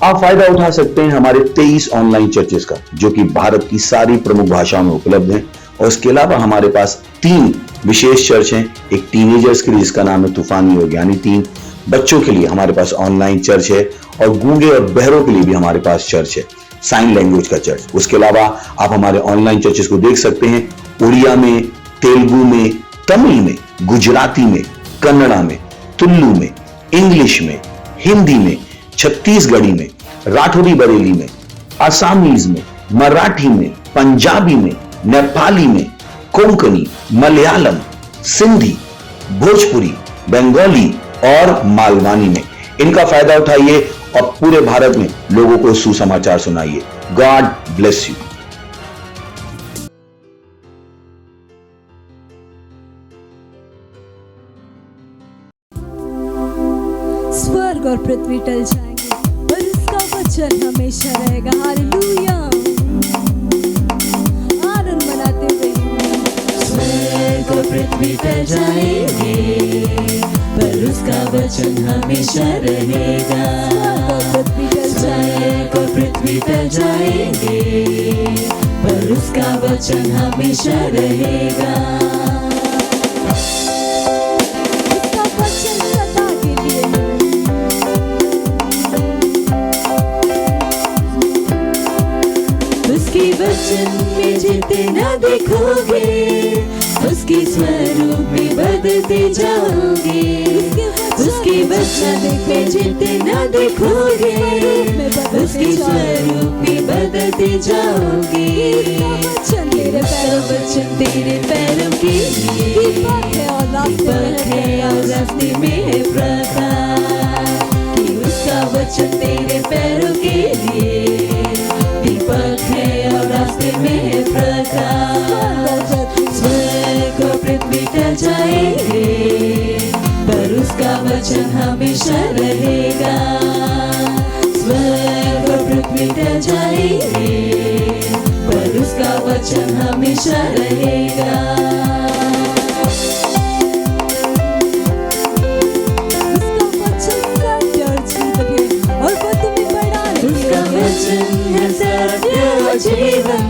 आप फायदा उठा सकते हैं हमारे 23 ऑनलाइन चर्चेस का, जो कि भारत की सारी प्रमुख भाषाओं में उपलब्ध हैं। और इसके अलावा हमारे पास 3 विशेष चर्च हैं। एक टीनेजर्स के लिए जिसका नाम है तूफानी और ज्ञानी 3, बच्चों के लिए हमारे पास ऑनलाइन चर्च है, और गूंगे और बहरों के लिए भी हमारे पास चर्च है, साइन लैंग्वेज का चर्च। उसके अलावा आप हमारे ऑनलाइन चर्चेस को देख सकते हैं उड़िया में, तेलुगु में, तमिल में, गुजराती में, कन्नड़ा में, तुलु में, इंग्लिश में, हिंदी में, छत्तीसगढ़ी में, राठौरी बरेली में, आसामीज में, मराठी में, पंजाबी में, नेपाली में, कोंकणी, मलयालम, सिंधी, भोजपुरी, बंगाली और मालवानी में। इनका फायदा उठाइए और पूरे भारत में लोगों को सुसमाचार सुनाइए। God bless you. स्वर्ग और पृथ्वी टल जाएंगे पर इसका वचन हमेशा रहेगा। हालेलुया। आनंद मनाते हुए स्वर्ग और पृथ्वी टल जाएंगे पर उसका वचन हमेशा रहेगा। स्वर्ग और पृथ्वी टल जाएंगे पर उसका वचन हमेशा रहेगा। उसके वचन में जितना देखोगे उसके स्वरूप में बदलते जाओगे। उसके वचन में जितना देखोगे उसके स्वरूप में बदलते जाओगे। उसका वचन तेरे पैरों के लिए दीपक है और रास्ते में है प्रकाश। कि उसका वचन तेरे पैरों के लिए दीपक है और रास्ते में है प्रकाश। स्वर्ग और पृथ्वी टल जाएंगे पर उसका वचन हमेशा रहेगा। स्वर्ग और पृथ्वी टल जाएंगे पर उसका वचन हमेशा रहेगा। जीवन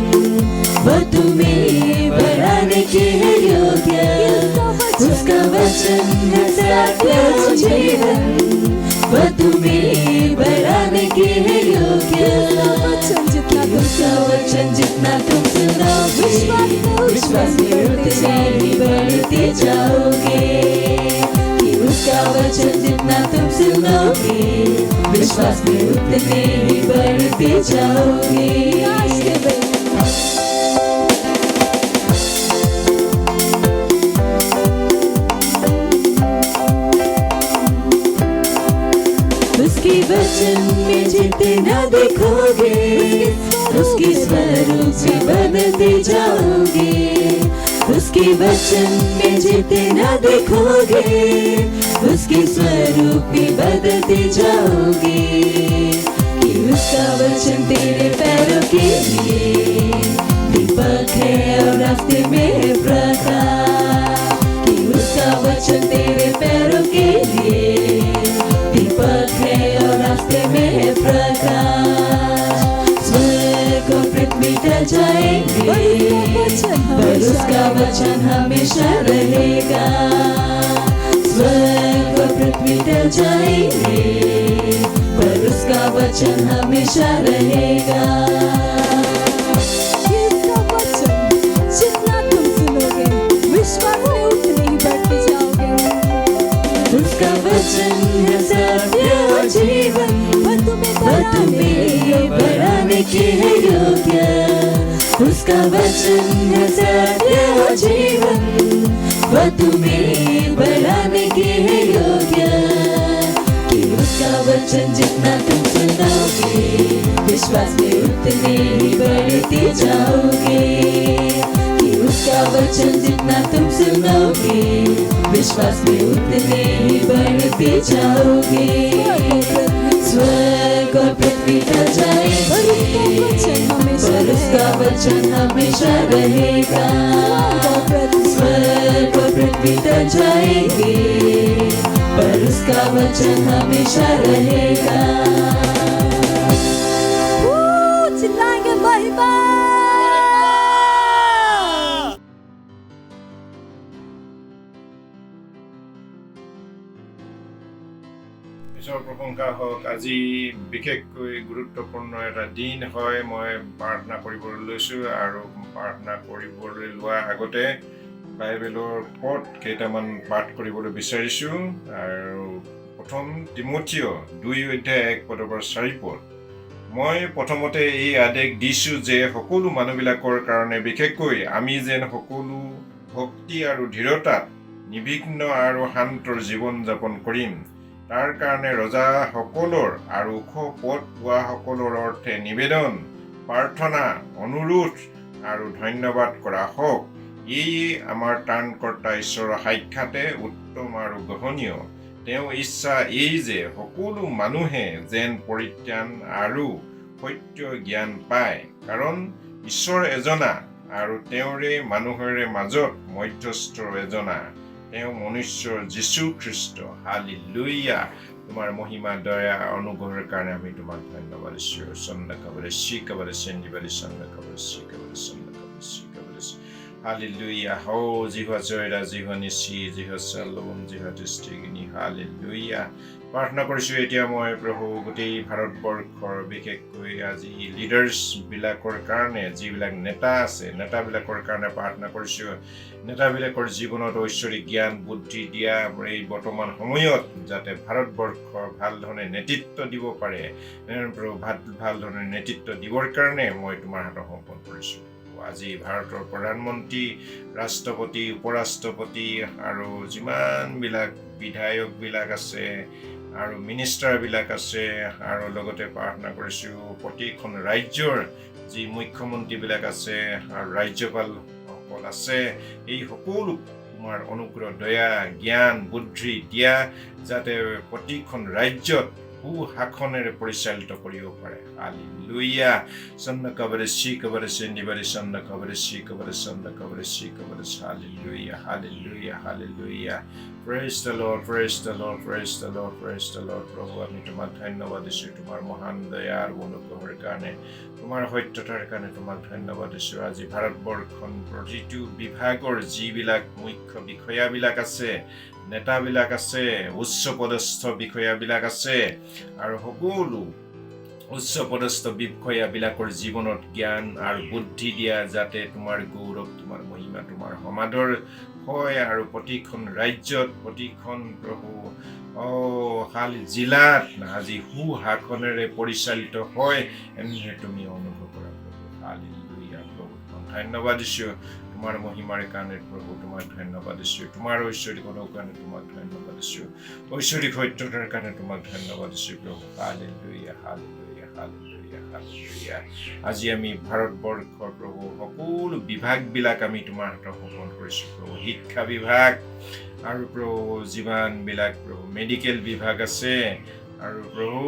वो तुम्हें बढ़ाने के है योग्य। उसका वचन है सत्य जीवन वो तुम्हें बढ़ाने के है योग्य। उसका वचन जितना तुम सुनोगे विश्वास में उतने ही बढ़ते जाओगे। कि उसका वचन जितना तुम सुनोगे विश्वास में उतने ही बढ़ते जाओगे। उसके वचन में जितना देखोगे उसके स्वरूप में बदलते जाओगे। उसके वचन में जितना देखोगे उसके स्वरूप में बदलते जाओगे। कि उसका वचन तेरे पैरों के लिए दीपक है और रास्ते में है प्रकाश। कि उसका वचन तेरे पैरों के लिए दीपक है और रास्ते में है प्रकाश। स्वर्ग और पृथ्वी टल जाएंगे पर उसका वचन हमेशा रहेगा। स्वर्ग और पृथ्वी टल जाएंगे पर उसका वचन हमेशा रहेगा। जितना तुम सुनोगे विश्वास में उतने ही बढ़ते जाओगे। उसका वचन है सत्य जीवन वो तुम्हें बढ़ाने के है योग्य। उसका वचन है सत्य जीवन वो तुम्हें बढ़ाने के है योग्य। कि उसका वचन जितना तुम सुनोगे विश्वास में उतने ही बढ़ते जाओगे। कि उसका वचन जितना तुम सुनोगे विश्वास में उतने ही बढ़ते जाओगे। स्वर्ग और पृथ्वी टल जाएंगे पर उसका वचन हमेशा रहेगा। स्वर्ग और पृथ्वी टल जाएंगे पर उसका वचन हमेशा रहेगा। ঈশ্বৰৰ প্ৰশংসা হওক। আজি বিশেষকৈ গুৰুত্বপূৰ্ণ এটা দিন হয়। মই প্ৰাৰ্থনা কৰিবলৈ লৈছোঁ আৰু প্ৰাৰ্থনা কৰিবলৈ লোৱাৰ আগতে বাইবেলৰ পদ কেইটামান পাঠ কৰিবলৈ বিচাৰিছোঁ। আৰু প্ৰথম তিমথিয় 2:1-4 মই প্ৰথমতে এই আদেশ দিছোঁ যে সকলো মানুহবিলাকৰ কাৰণে, বিশেষকৈ আমি যেন সকলো ভক্তি আৰু দৃঢ়তাত নিৰ্বিঘ্ন আৰু শান্তৰ জীৱন যাপন কৰিম। তাৰ কাৰণে ৰজাসকলৰ আৰু ওখ পদ পোৱাসকলৰ অৰ্থে নিবেদন, প্ৰাৰ্থনা, অনুৰোধ আৰু ধন্যবাদ কৰা হওক। এই আমাৰ ত্ৰাণকৰ্তা ঈশ্বৰৰ সাক্ষাতে উত্তম আৰু গ্ৰহণীয়। তেওঁৰ ইচ্ছা এই যে সকলো মানুহে যেন পৰিত্ৰাণ আৰু সত্য জ্ঞান পায়, কাৰণ ঈশ্বৰ এজনা আৰু তেওঁৰে মানুহৰে মাজত মধ্যস্থ এজনা, তেওঁ মনুষ্যৰ যীশু খ্ৰীষ্ট। হালেলুয়া। তোমাৰ মহিমা, দয়া, অনুগ্ৰহৰ কাৰণে আমি তোমাক ধন্যবাদ দিছোঁ। হালেলুয়া। হো জিহা জয়ৰা, জিহা নিশি, জিহা চালোম, জিহা দৃষ্টিগিনি। হালেলুয়া। প্ৰাৰ্থনা কৰিছোঁ এতিয়া মই প্ৰভু গোটেই ভাৰতবৰ্ষৰ, বিশেষকৈ আজি লিডাৰ্ছবিলাকৰ কাৰণে, যিবিলাক নেতা আছে, নেতাবিলাকৰ কাৰণে প্ৰাৰ্থনা কৰিছোঁ। নেতাবিলাকৰ জীৱনত ঐশ্বৰিক জ্ঞান বুদ্ধি দিয়া এই বৰ্তমান সময়ত যাতে ভাৰতবৰ্ষৰ ভাল ধৰণে নেতৃত্ব দিব পাৰে, ভাল ধৰণে নেতৃত্ব দিবৰ কাৰণে মই তোমাৰ হাতত সমৰ্পণ কৰিছোঁ। আজি ভাৰতৰ প্ৰধানমন্ত্ৰী, ৰাষ্ট্ৰপতি, উপৰাষ্ট্ৰপতি আৰু যিমানবিলাক বিধায়কবিলাক আছে আৰু মিনিষ্টাৰবিলাক আছে, আৰু লগতে প্ৰাৰ্থনা কৰিছোঁ প্ৰতিখন ৰাজ্যৰ যি মুখ্যমন্ত্ৰীবিলাক আছে আৰু ৰাজ্যপালসকল আছে, এই সকলো তোমাৰ অনুগ্ৰহ, দয়া, জ্ঞান, বুদ্ধি দিয়া, যাতে প্ৰতিখন ৰাজ্যত সুশাসনেৰে পৰিচালিত কৰিব পাৰে। হালেলুয়া। চন্দ কবৰে চি কবৰে চেন্দিবাৰে চন্দ কবৰে চি কবৰে চন্দ কবৰে চি কবৰে। Hallelujah, hallelujah, hallelujah. Praise the Lord, praise the Lord, praise the Lord, praise the Lord. প্ৰভু আমি তোমাক ধন্যবাদ দিছোঁ তোমাৰ মহান দয়া আৰু অনুগ্ৰহৰ কাৰণে, তোমাৰ সত্যতাৰ কাৰণে তোমাক ধন্যবাদ দিছোঁ। আজি ভাৰতবৰ্ষৰ প্ৰতিটো বিভাগৰ যিবিলাক মুখ্য বিষয়াবিলাক আছে, নেতাবিলাক আছে, উচ্চ পদস্থ বিষয়াবিলাক আছে, আৰু সকলো উচ্চ পদস্থ বিষয়াবিলাকৰ জীৱনত জ্ঞান আৰু বুদ্ধি দিয়া, যাতে তোমাৰ গৌৰৱ, তোমাৰ মহিমা, তোমাৰ সমাদৰ হয়, আৰু প্ৰতিখন ৰাজ্যত, প্ৰতিখন প্ৰভু জিলাত আজি সুশাসনেৰে পৰিচালিত হয়, এনেহে তুমি অনুভৱ কৰা প্ৰভু। হালেলুয়া। প্ৰভু ধন্যবাদ দিছোঁ তোমাৰ মহিমাৰ কাৰণে, প্ৰভু তোমাক ধন্যবাদ দিছোঁ। তোমাৰ ঐশ্বৰিক অনুগ্ৰহৰ কাৰণে তোমাক ধন্যবাদ দিছোঁ। ঐশ্বৰিক সত্যতাৰ কাৰণে তোমাক ধন্যবাদ দিছোঁ প্ৰভু। Hallelujah, hallelujah, hallelujah, hallelujah. আজি আমি ভাৰতবৰ্ষৰ প্ৰভু সকলো বিভাগবিলাক আমি তোমাৰ হাতত সমৰ্পণ কৰিছোঁ প্ৰভু। শিক্ষা বিভাগ আৰু প্ৰভু যিমানবিলাক প্ৰভু মেডিকেল বিভাগ আছে, আৰু প্ৰভু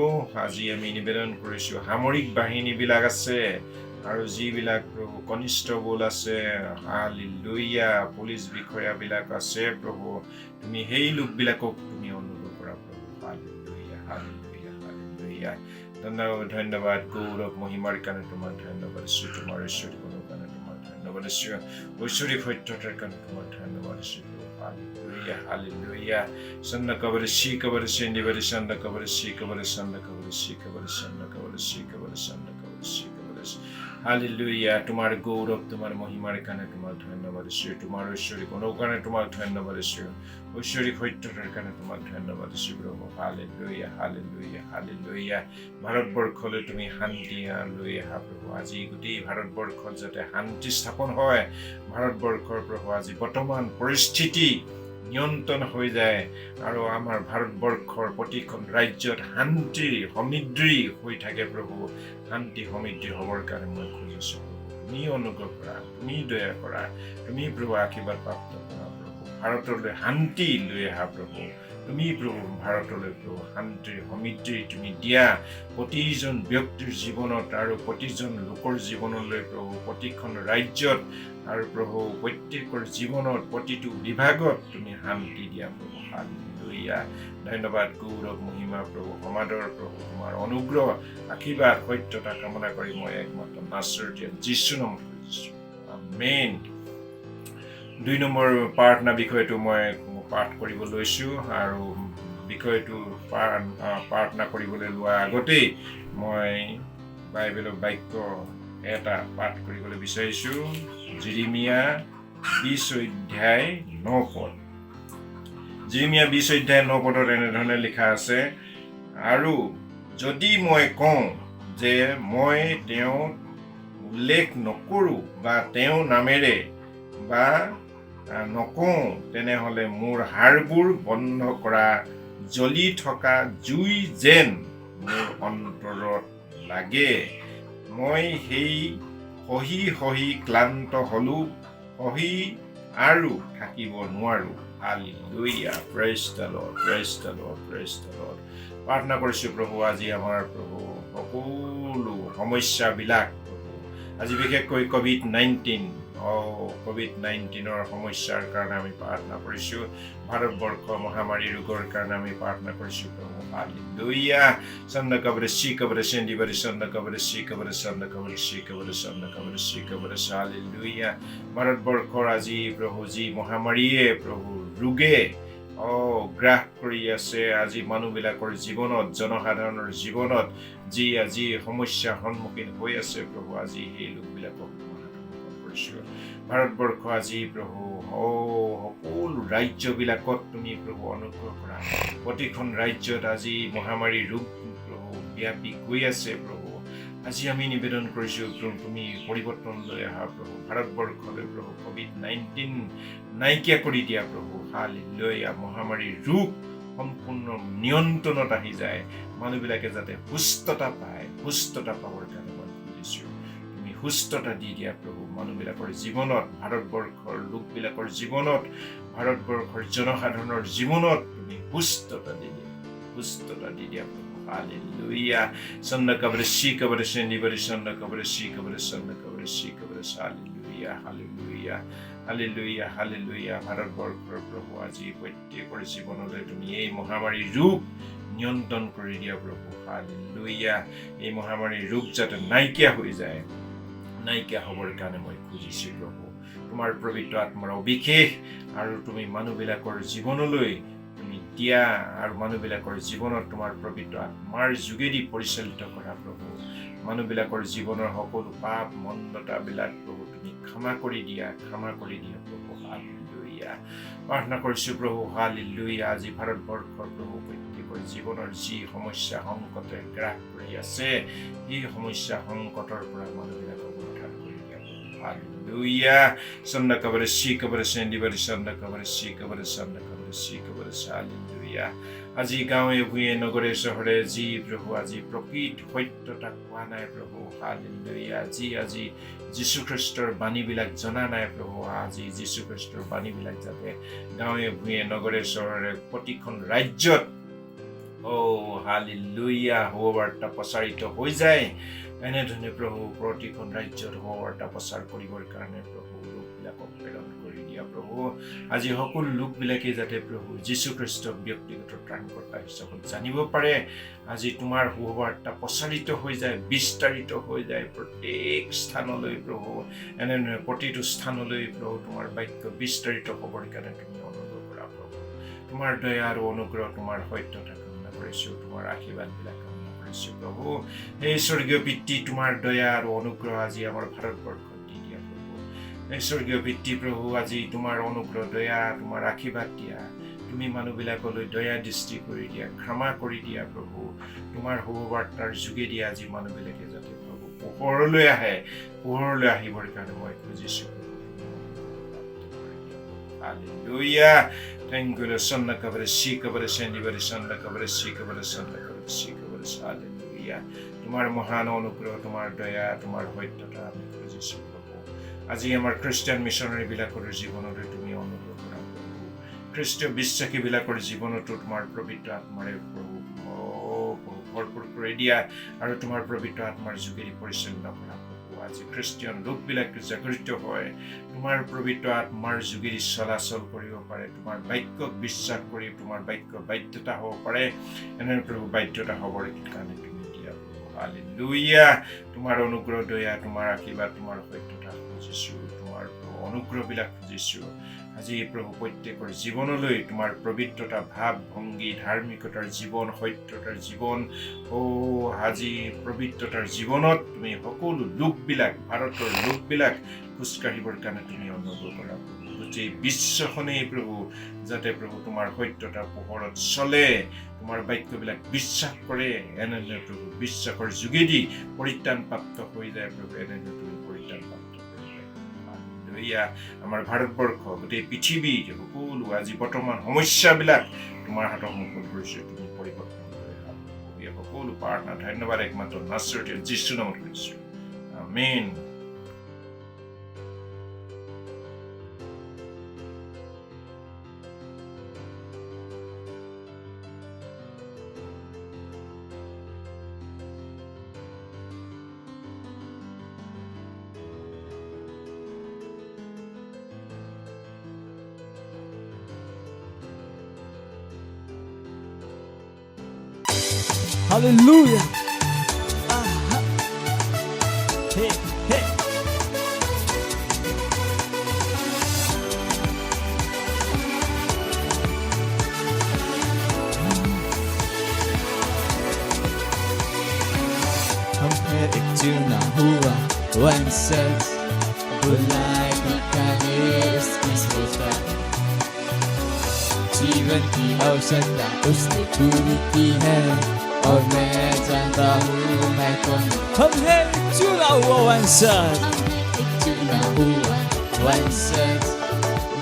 আজি আমি নিবেদন কৰিছোঁ সামৰিক বাহিনীবিলাক আছে, আৰু যিবিলাক প্ৰভু কনিষ্টবল আছে, হালেলুয়া, পুলিচ বিষয়াবিলাক আছে প্ৰভু, তুমি সেই লোকবিলাকক তুমি অনুগ্ৰহ কৰা প্ৰভু। Hallelujah, hallelujah, hallelujah. ধন্যবাদ, গৌৰৱ, মহিমাৰ কাৰণে তোমাক ধন্যবাদ দিছোঁ। তোমাৰ ঐশ্বৰিক গুণৰ কাৰণে তোমাক ধন্যবাদ দিছোঁ। ঐশ্বৰিক সত্যতাৰ কাৰণে তোমাক ধন্যবাদ দিছোঁ। Hallelujah, hallelujah. চন্দ কবৰে চি কবৰে চেন্দিবাৰে চন্দ কবৰে চি কবৰে চন্দ কবৰে চি কবৰে চন্দ কবৰে চি কবৰে চন্দ কবৰে চি কবৰে। হালেলুয়া। তোমাৰ গৌৰৱ, তোমাৰ মহিমাৰ কাৰণে তোমাক ধন্যবাদ দিছোঁ। তোমাৰ ঐশ্বৰিক অনুগ্ৰহৰ কাৰণে তোমাক ধন্যবাদ দিছোঁ। ঐশ্বৰিক সত্যতাৰ কাৰণে তোমাক ধন্যবাদ দিছোঁ প্ৰভু। Hallelujah, hallelujah, hallelujah. ভাৰতবৰ্ষলৈ তুমি শান্তি লৈ আহা প্ৰভু। আজি গোটেই ভাৰতবৰ্ষত যাতে শান্তি স্থাপন হয়, ভাৰতবৰ্ষৰ প্ৰভু আজি বৰ্তমান পৰিস্থিতি নিয়ন্ত্ৰণ হৈ যায়, আৰু আমাৰ ভাৰতবৰ্ষৰ প্ৰতিখন ৰাজ্যত শান্তি সমৃদ্ধি হৈ থাকে প্ৰভু। শান্তি সমৃদ্ধি হ'বৰ কাৰণে মই খুজিছোঁ প্ৰভু। তুমি অনুগ্ৰহ কৰা, তুমি দয়া কৰা, তুমি প্ৰভু আশীৰ্বাদ প্ৰাপ্ত কৰা প্ৰভু। ভাৰতলৈ শান্তি লৈ আহা প্ৰভু। তুমি প্ৰভু ভাৰতলৈ প্ৰভু শান্তিৰ সমৃদ্ধি তুমি দিয়া, প্ৰতিজন ব্যক্তিৰ জীৱনত আৰু প্ৰতিজন লোকৰ জীৱনলৈ প্ৰভু, প্ৰতিখন ৰাজ্যত আৰু প্ৰভু প্ৰত্যেকৰ জীৱনত প্ৰতিটো বিভাগত তুমি শান্তি দিয়া প্ৰভু। হালেলুয়া। ধন্যবাদ, গৌৰৱ, মহিমা প্ৰভু, সমাদৰ প্ৰভু, তোমাৰ অনুগ্ৰহ, আশীৰ্বাদ, সত্যতা কামনা কৰি মই একমাত্ৰ নাছৰীয়া যীশু নামত খুজিছোঁ। আমেন। 2 নম্বৰ প্ৰাৰ্থনা বিষয়টো মই পাঠ কৰিব লৈছোঁ, আৰু বিষয়টো প্ৰাৰ্থনা কৰিবলৈ লোৱাৰ আগতেই মই বাইবেলৰ বাক্য এটা পাঠ কৰিবলৈ বিচাৰিছোঁ। জিৰিমিয়া 20 অধ্যায় 9 পদ। জিৰিমিয়া 20 অধ্যায় 9 পদত এনেধৰণে লিখা আছে, আৰু যদি মই কওঁ যে মই তেওঁ উল্লেখ নকৰোঁ বা তেওঁ নামেৰে বা নকওঁ, তেনেহ'লে মোৰ হাড়বোৰ বন্ধ কৰা জ্বলি থকা জুই যেন মোৰ অন্তৰত লাগে। মই সেই সহি সহি ক্লান্ত হ'লো, সহি আৰু থাকিব নোৱাৰো। Hallelujah, praise the Lord, praise the Lord, praise the lord. প্ৰাৰ্থনা কৰিছোঁ প্ৰভু, আজি আমাৰ প্ৰভু সকলো সমস্যাবিলাক আজি বিশেষকৈ ক'ভিড-19ৰ সমস্যাৰ কাৰণে আমি প্ৰাৰ্থনা কৰিছোঁ। ভাৰতবৰ্ষ মহামাৰী ৰোগৰ কাৰণে আমি প্ৰাৰ্থনা কৰিছোঁ প্ৰভু। হালেলুয়া, চন্দকবৰে শিকবৰে চেন্দিবৰে চন্দকবৰে শিকবৰে চন্দকবৰে শিকবৰে চন্দকবৰে শিকবৰে। হালেলুয়া, ভাৰতবৰ্ষৰ আজি প্ৰভু যি মহামাৰীয়ে প্ৰভু ৰোগে গ্ৰাস কৰি আছে, আজি মানুহবিলাকৰ জীৱনত, জনসাধাৰণৰ জীৱনত যি আজি সমস্যাৰ সন্মুখীন হৈ আছে প্ৰভু, আজি সেই লোকবিলাকক কৰিছোঁ। ভাৰতবৰ্ষ আজি প্ৰভু সকলো ৰাজ্যবিলাকত তুমি প্ৰভু অনুগ্ৰহ কৰা। প্ৰতিখন ৰাজ্যত আজি মহামাৰী ৰোগ প্ৰভু ব্যাপি গৈ আছে প্ৰভু। আজি আমি নিবেদন কৰিছোঁ প্ৰভু, তুমি পৰিৱৰ্তন লৈ আহা প্ৰভু, ভাৰতবৰ্ষলৈ প্ৰভু COVID-19 নাইকিয়া কৰি দিয়া প্ৰভু। হালেলুয়া, মহামাৰীৰ ৰোগ সম্পূৰ্ণ নিয়ন্ত্ৰণত আহি যায়, মানুহবিলাকে যাতে সুস্থতা পায়, সুস্থতা পাবৰ কাৰণে মই খুজিছোঁ। তুমি সুস্থতা দি দিয়া প্ৰভু মানুহবিলাকৰ জীৱনত, ভাৰতবৰ্ষৰ লোকবিলাকৰ জীৱনত, ভাৰতবৰ্ষৰ জনসাধাৰণৰ জীৱনত তুমি সুস্থতা দি দিয়া, সুস্থতা দি দিয়া প্ৰভু। হালেলুয়া, চন্দকবৰে শিকবৰে চেন্দিবৰে চন্দকবৰে শিকবৰে চন্দকবৰে শিকবৰে। Hallelujah, hallelujah, hallelujah, hallelujah. ভাৰতবৰ্ষৰ প্ৰভু আজি প্ৰত্যেকৰ জীৱনলৈ তুমি এই মহামাৰীৰ ৰোগ নিয়ন্ত্ৰণ কৰি দিয়া প্ৰভু। হালেলুয়া, এই মহামাৰীৰ ৰোগ যাতে নাইকিয়া হৈ যায়, নাইকিয়া হ'বৰ কাৰণে মই খুজিছোঁ প্ৰভু। তোমাৰ পবিত্ৰ আত্মাৰ অভিষেক আৰু তুমি মানুহবিলাকৰ জীৱনলৈ তুমি দিয়া, আৰু মানুহবিলাকৰ জীৱনত তোমাৰ পবিত্ৰ আত্মাৰ যোগেদি পৰিচালিত কৰা প্ৰভু। মানুহবিলাকৰ জীৱনৰ সকলো পাপ মন্দতাবিলাক প্ৰভু তুমি ক্ষমা কৰি দিয়া, ক্ষমা কৰি দিয়া প্ৰভু। হালেলুয়া, প্ৰাৰ্থনা কৰিছোঁ প্ৰভু। হালেলুয়া, আজি ভাৰতবৰ্ষৰ প্ৰভু প্ৰত্যেকৰ জীৱনৰ যি সমস্যা সংকটে গ্ৰাস কৰি আছে, সেই সমস্যা সংকটৰ পৰা মানুহবিলাকক উদ্ধাৰ কৰি দিয়া প্ৰভু। হালেলুয়া, চন্দকবৰে শিকবৰে চেন্দিবৰে চন্দকবৰে শিকবৰে চন্দকবৰে শিকবৰে। হালেলুয়া, আজি গাঁৱে ভূঞে নগৰে চহৰে যি প্ৰভু আজি প্ৰকৃত সত্যতা কোৱা নাই প্ৰভু। হালেলুয়া, আজি যীশুখ্ৰীষ্টৰ বাণীবিলাক জনা নাই প্ৰভু, আজি যীশুখ্ৰীষ্টৰ বাণীবিলাক যাতে গাঁৱে ভূঞে নগৰে চহৰে প্ৰতিখন ৰাজ্যত হালেলুয়া সুবাৰ্তা প্ৰচাৰিত হৈ যায়। এনেধৰণে প্ৰভু প্ৰতিখন ৰাজ্যত সুবাৰ্তা প্ৰচাৰ কৰিবৰ কাৰণে প্ৰভু লোকবিলাকক প্ৰেৰণ কৰি দিয়া প্ৰভু। আজি সকলো লোকবিলাকে যাতে প্ৰভু যীশুখ্ৰীষ্টক ব্যক্তিগত ত্ৰাণকৰ্তা হিচাপত জানিব পাৰে, আজি তোমাৰ সুবাৰ্তা প্ৰচাৰিত হৈ যায়, বিস্তাৰিত হৈ যায় প্ৰত্যেক স্থানলৈ প্ৰভু। এনেধৰণে প্ৰতিটো স্থানলৈ প্ৰভু তোমাৰ বাক্য বিস্তাৰিত হ'বৰ কাৰণে তুমি অনুগ্ৰহ কৰা প্ৰভু। তোমাৰ দয়া আৰু অনুগ্ৰহ, তোমাৰ সত্যতা কামনা কৰিছোঁ, তোমাৰ আশীৰ্বাদবিলাক কামনা কৰিছোঁ প্ৰভু। এই স্বৰ্গীয় পিতৃ, তোমাৰ দয়া আৰু অনুগ্ৰহ আজি আমাৰ ভাৰতবৰ্ষত দি দিয়া প্ৰভু। এই স্বৰ্গীয় পিতৃ প্ৰভু, আজি তোমাৰ অনুগ্ৰহ, দয়া, তোমাৰ আশীৰ্বাদ দিয়া। তুমি মানুহবিলাকলৈ দয়া দৃষ্টি কৰি দিয়া, ক্ষমা কৰি দিয়া প্ৰভু। তোমাৰ সুবাৰ্তাৰ যোগেদি আজি মানুহবিলাকে যাতে প্ৰভু পোহৰলৈ আহে, পোহৰলৈ আহিবৰ কাৰণে মই খুজিছোঁ। Hallelujah, thank you Lord. চন্দকবৰে শিকবৰে চেন্দিবৰে চন্দকবৰে শিকবৰে চন্দকবৰে শিকবৰে। হালেলুয়া, তোমাৰ মহান অনুগ্ৰহ, তোমাৰ দয়া, তোমাৰ সত্যতা আমি খুজিছোঁ প্ৰভু। আজি আমাৰ খ্ৰীষ্টিয়ান মিছনাৰীবিলাকৰ জীৱনলৈ তুমি অনুগ্ৰহ কৰা প্ৰভু। খ্ৰীষ্টীয় বিশ্বাসীবিলাকৰ জীৱনতো তোমাৰ পবিত্ৰ আত্মাৰে প্ৰভু ভৰপূৰ কৰি দিয়া, আৰু তোমাৰ পবিত্ৰ আত্মাৰ যোগেদি পৰিচালনা কৰা প্ৰভু। আজি খ্ৰীষ্টিয়ান লোকবিলাক জাগৃত হয়, তোমাৰ পবিত্ৰ আত্মাৰ যোগেদি চলাচল কৰিব পাৰে, তোমাৰ বাক্যক বিশ্বাস কৰি তোমাৰ বাক্য বাধ্যতা হ'ব পাৰে। এনে প্ৰভু বাধ্যতা হ'বৰ কাৰণে তুমি দিয়া প্ৰভু। হালেলুয়া, তোমাৰ অনুগ্ৰহ, দয়া, তোমাৰ আশীৰ্বাদ, তোমাৰ সত্যতা খুজিছোঁ, তোমাৰ অনুগ্ৰহবিলাক খুজিছোঁ। আজি প্ৰভু প্ৰত্যেকৰ জীৱনলৈ তোমাৰ পবিত্ৰতা ভাৱ ভংগী ধাৰ্মিকতাৰ জীৱন সত্যতাৰ জীৱন আজি পবিত্ৰতাৰ জীৱনত তুমি সকলো লোকবিলাক ভাৰতৰ লোকবিলাক খোজকাঢ়িবৰ কাৰণে তুমি অনুগ্ৰহ কৰা গোটেই বিশ্বখনেই প্ৰভু যাতে প্ৰভু তোমাৰ সত্যতাৰ পোহৰত চলে তোমাৰ বাক্যবিলাক বিশ্বাস কৰে এনেদৰে প্ৰভু বিশ্বাসৰ যোগেদি পৰিত্ৰাণ প্ৰাপ্ত হৈ যায় প্ৰভু এনেদৰে তুমি পৰিত্ৰাণ প্ৰাপ্ত এয়া আমাৰ ভাৰতবৰ্ষ গোটেই পৃথিৱীৰ সকলো আজি বৰ্তমান সমস্যাবিলাক তোমাৰ হাতত মুকলি কৰিছে তুমি পৰিৱৰ্তন কৰে সকলো প্ৰাৰ্থনা ধন্যবাদ একমাত্ৰ নাছৰেথৰ যীশু নামত কৰিছো আমেন Hallelujah. Hey, hey. Hãy एक चुना हुआ one set बुलाए दिखाने इसकी सोचा जीवन की आवश्यकता उसने पूरी की है और मैं जानता हूँ मैं कौन हम है चुना हुआ one set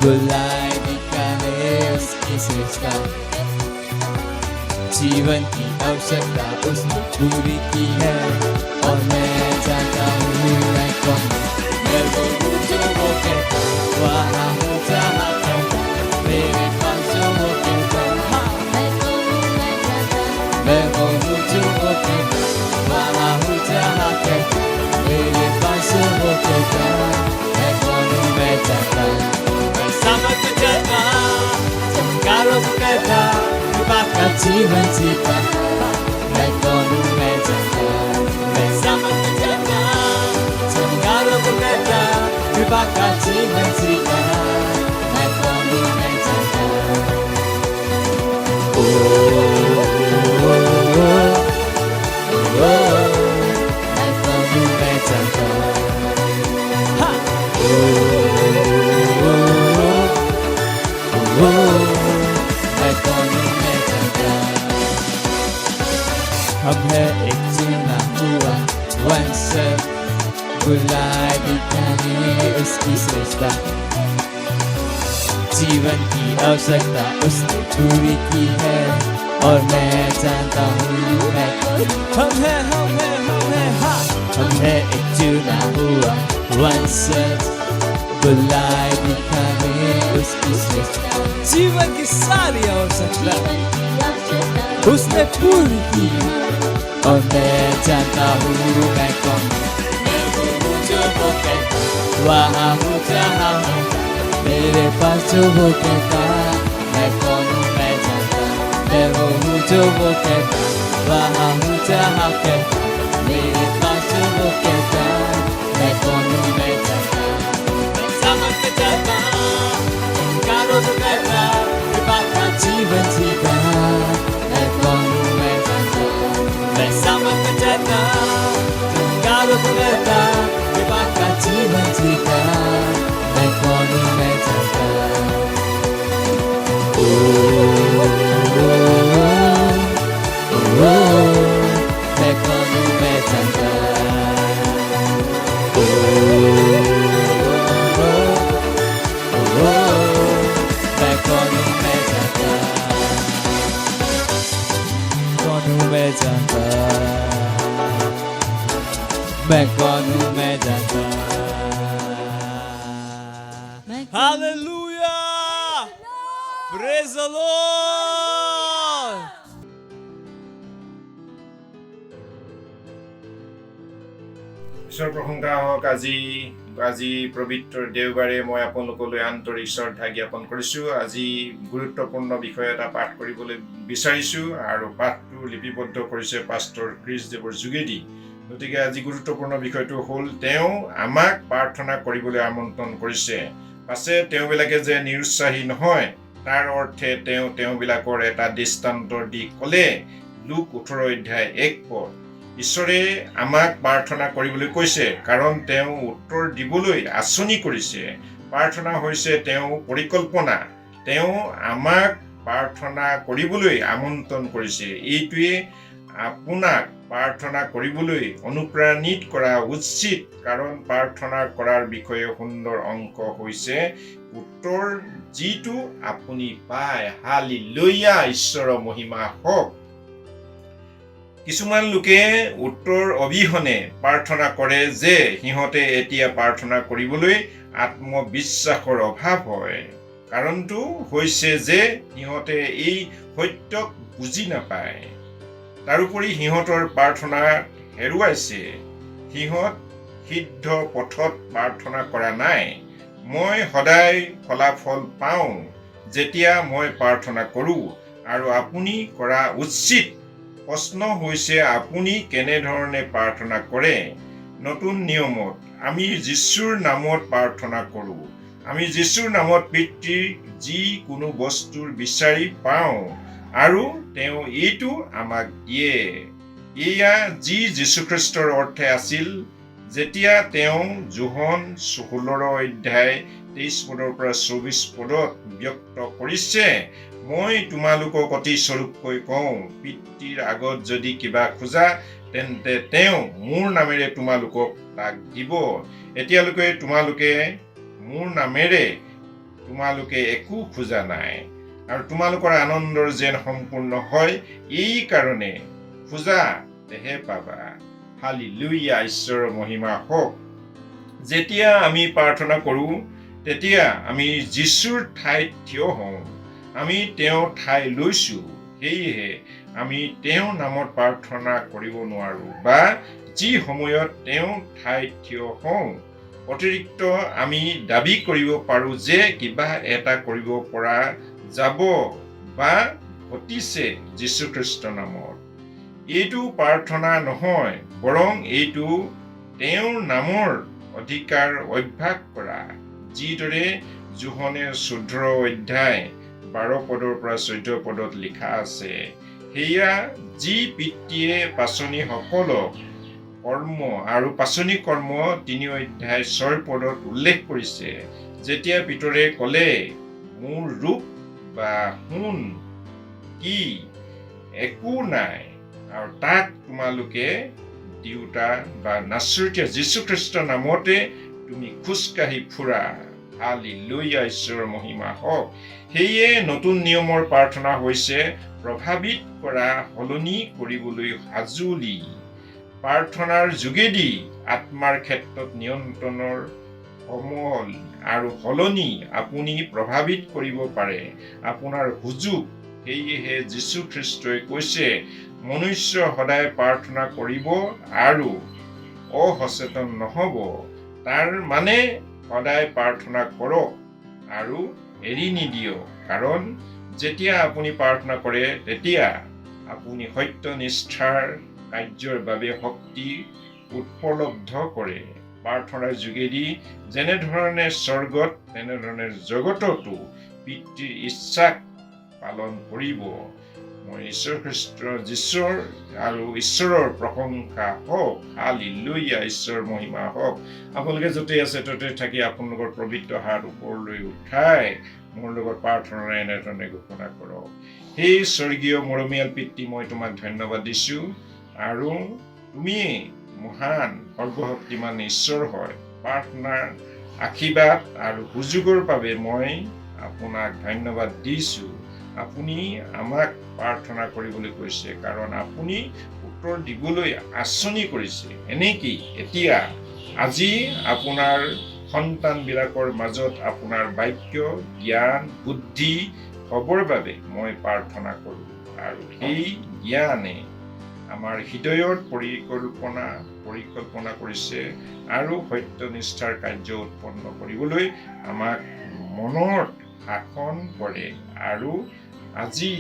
बुलाए दिखाने उसकी सोचा जीवन की आवश्यकता उसने पूरी की है और मैं जानता हूँ मैं कौन मैं वो हूँ जो वो कहता वहाँ हूँ जहाँ कहता मेरे पास जो वो कहता मैं वो हूँ जो वो कहता वहाँ हूँ जहाँ कहता मेरे पास जो वो कहता मैं कौन हूँ मैं जानता मैं समझ जाता चमकारों को कहता बाका जीवन जीता मैं कौन हूँ मैं जानता मैं समझ जाता चमकारों को कहता बाका जीवन जीता मैं कौन हूँ मैं जानता मैं कौन हूँ मैं जानता अब है एक चुना हुआ one set बुलाए दिखाने उसकी श्रेष्ठता जीवन की आवश्यकता उसने पूरी की है और मैं जानता हूँ मैं हम है एक चुना हुआ one set बुलाए दिखाने उसकी श्रेष्ठता जीवन की सारी आवश्यकता उसने पूरी की और मैं जानता हूँ मैं कौन मैं हूँ जो वो कहता वहाँ हूँ जहाँ हूँ मेरे पास जो वो कहता मैं कौन हूँ मैं जानता मैं हूँ जो वो कहता वहाँ हूँ जहाँ कहता मेरे पास जो वो कहता मैं कौन हूँ मैं जानता मैं समझ में जाता कारों को कहता बाका जीवन जीता मैं कौन हूँ मैं जानता मैं समझ में जाता कारों को कहता बाका जीवन जीता मैं कौन हूँ मैं जानता मैं कौन हूँ मैं जानता मैं कौन हूँ मैं जानता कौन हूँ मैं जानता मैं कौन हूँ मैं जानता Hallelujah! Praise the Lord! ঈশ্বৰ প্ৰশংসা হওক আজি পবিত্ৰ দেওবাৰে মই আপোনালোকলৈ আন্তৰিক শ্ৰদ্ধা জ্ঞাপন কৰিছোঁ আজি গুৰুত্বপূৰ্ণ বিষয় এটা পাঠ কৰিবলৈ বিচাৰিছোঁ আৰু পাঠটো লিপিবদ্ধ কৰিছে পাষ্টৰ ক্ৰিছদেৱৰ যোগেদি গতিকে আজি গুৰুত্বপূৰ্ণ বিষয়টো হ'ল তেওঁ আমাক প্ৰাৰ্থনা কৰিবলৈ আমন্ত্ৰণ কৰিছে পাছে তেওঁবিলাকে যে নিৰুৎসাহী নহয় তাৰ অৰ্থে তেওঁবিলাকৰ এটা দৃষ্টান্তৰ দি ক'লে। লুক 18:1 ঈশ্বৰে আমাক প্ৰাৰ্থনা কৰিবলৈ কৈছে, কাৰণ তেওঁ উত্তৰ দিবলৈ আঁচনি কৰিছে। প্ৰাৰ্থনা হৈছে তেওঁ পৰিকল্পনা। তেওঁ আমাক প্ৰাৰ্থনা কৰিবলৈ আমন্ত্ৰণ কৰিছে। এইটোৱে আপোনাক প্ৰাৰ্থনা কৰিবলৈ অনুপ্ৰাণিত কৰা উচিত, কাৰণ প্ৰাৰ্থনা কৰাৰ বিষয়ে সুন্দৰ অংশ হৈছে উত্তৰ যিটো আপুনি পায়। হালেলুয়া, ঈশ্বৰৰ মহিমা হওক। কিছুমান লোকে উত্তৰ অবিহনে প্ৰাৰ্থনা কৰে যে সিহঁতে এতিয়া প্ৰাৰ্থনা কৰিবলৈ আত্মবিশ্বাসৰ অভাৱ হয়। কাৰণটো হৈছে যে সিহঁতে এই সত্যক বুজি নাপায়। তাৰোপৰি সিহঁতৰ প্ৰাৰ্থনা হেৰুৱাইছে। সিহঁত সিদ্ধ পথত প্ৰাৰ্থনা কৰা নাই। মই সদায় ফলাফল পাওঁ যেতিয়া মই প্ৰাৰ্থনা কৰোঁ, আৰু আপুনি কৰা উচিত। প্ৰশ্ন হৈছে আপুনি কেনেধৰণে প্ৰাৰ্থনা কৰে। নতুন নিয়মত আমি যীশুৰ নামত প্ৰাৰ্থনা কৰোঁ। আমি যীশুৰ নামত পিতৃৰ যিকোনো বস্তুৰ বিচাৰি পাওঁ আৰু তেওঁ এইটো আমাক দিয়ে। এয়া যি যীশুখ্ৰীষ্টৰ অৰ্থে আছিল যেতিয়া তেওঁ যোহন 16:23-24 ব্যক্ত কৰিছে, মই তোমালোকক অতি স্বৰূপকৈ কওঁ, পিতৃৰ আগত যদি কিবা খোজা তেন্তে তেওঁ মোৰ নামেৰে তোমালোকক তাক দিব। এতিয়ালৈকে তোমালোকে মোৰ নামেৰে তোমালোকে একো খোজা নাই, আৰু তোমালোকৰ আনন্দৰ যেন সম্পূৰ্ণ হয় এই কাৰণে খোজা তেহে পাবা। হালেলুয়া, ঈশ্বৰৰ মহিমা হওক। যেতিয়া আমি প্ৰাৰ্থনা কৰোঁ তেতিয়া আমি যীশুৰ ঠাইত থিয় হওঁ। আমি তেওঁৰ ঠাই লৈছোঁ, সেয়েহে আমি তেওঁৰ নামত প্ৰাৰ্থনা কৰিব নোৱাৰোঁ, বা যি সময়ত তেওঁৰ ঠাইত থিয় হওঁ। অতিৰিক্ত আমি দাবী কৰিব পাৰোঁ যে কিবা এটা কৰিব পৰা যাব বা ঘটিছে যীশুখ্ৰীষ্টৰ নামত। এইটো প্ৰাৰ্থনা নহয়, বৰং এইটো তেওঁৰ নামৰ অধিকাৰ অভ্যাস কৰা, যিদৰে যোহনে 14:12-14 লিখা আছে। সেয়া যি পিতৃয়ে পাচনিসকলক কৰ্ম আৰু পাচনি কৰ্ম 3:6 উল্লেখ কৰিছে। যেতিয়া পিতৰে ক'লে, মোৰ ৰূপ বা সোণ কি একো নাই, আৰু তাক তোমালোকে দেউতা বা নাছৰীয়া যীশুখ্ৰীষ্টৰ নামতে তুমি খোজকাঢ়ি ফুৰা। হালেলুয়া, ঈশ্বৰৰ মহিমা হওক। সেয়ে নতুন নিয়মৰ প্ৰাৰ্থনা হৈছে প্ৰভাৱিত কৰা, সলনি কৰিবলৈ সাজুলি। প্ৰাৰ্থনাৰ যোগেদি আত্মাৰ ক্ষেত্ৰত নিয়ন্ত্ৰণৰ সমল আৰু সলনি আপুনি প্ৰভাৱিত কৰিব পাৰে আপোনাৰ সুযোগ। সেয়েহে যীশুখ্ৰীষ্টই কৈছে, মনুষ্য সদায় প্ৰাৰ্থনা কৰিব আৰু অসচেতন নহ'ব। তাৰ মানে সদায় প্ৰাৰ্থনা কৰক আৰু এৰি নিদিয়ক, কাৰণ যেতিয়া আপুনি প্ৰাৰ্থনা কৰে তেতিয়া আপুনি সত্যনিষ্ঠাৰ কাৰ্যৰ বাবে শক্তি উপলব্ধ কৰে। প্ৰাৰ্থনাৰ যোগেদি যেনেধৰণে স্বৰ্গত তেনেধৰণে জগততো পিতৃৰ ইচ্ছাক পালন কৰিব। মই যীশুৰ আৰু ঈশ্বৰৰ প্ৰশংসা হওক। হালেলুয়া, ঈশ্বৰৰ মহিমা হওক। আপোনালোকে য'তে আছে ত'তে থাকি আপোনালোকৰ পবিত্ৰ হাত ওপৰলৈ উঠাই মোৰ লগত প্ৰাৰ্থনাৰে এনেধৰণে ঘোষণা কৰক। সেই স্বৰ্গীয় মৰমীয়াল পিতৃ, মই তোমাক ধন্যবাদ দিছোঁ, আৰু তুমি মহান সৰ্বশক্তিমান ঈশ্বৰ হয়। প্ৰাৰ্থনাৰ আশীৰ্বাদ আৰু সুযোগৰ বাবে মই আপোনাক ধন্যবাদ দিছোঁ। আপুনি আমাক প্ৰাৰ্থনা কৰিবলৈ কৈছে, কাৰণ আপুনি উত্তৰ দিবলৈ আঁচনি কৰিছে। এনেকি এতিয়া আজি আপোনাৰ সন্তানবিলাকৰ মাজত আপোনাৰ বাক্য, জ্ঞান, বুদ্ধি হ'বৰ বাবে মই প্ৰাৰ্থনা কৰোঁ, আৰু সেই জ্ঞানে আমাৰ হৃদয়ত পৰিকল্পনা কৰিছে আৰু সত্যনিষ্ঠাৰ কাৰ্য উৎপন্ন কৰিবলৈ আমাক মনত শাসন কৰে। আৰু আজি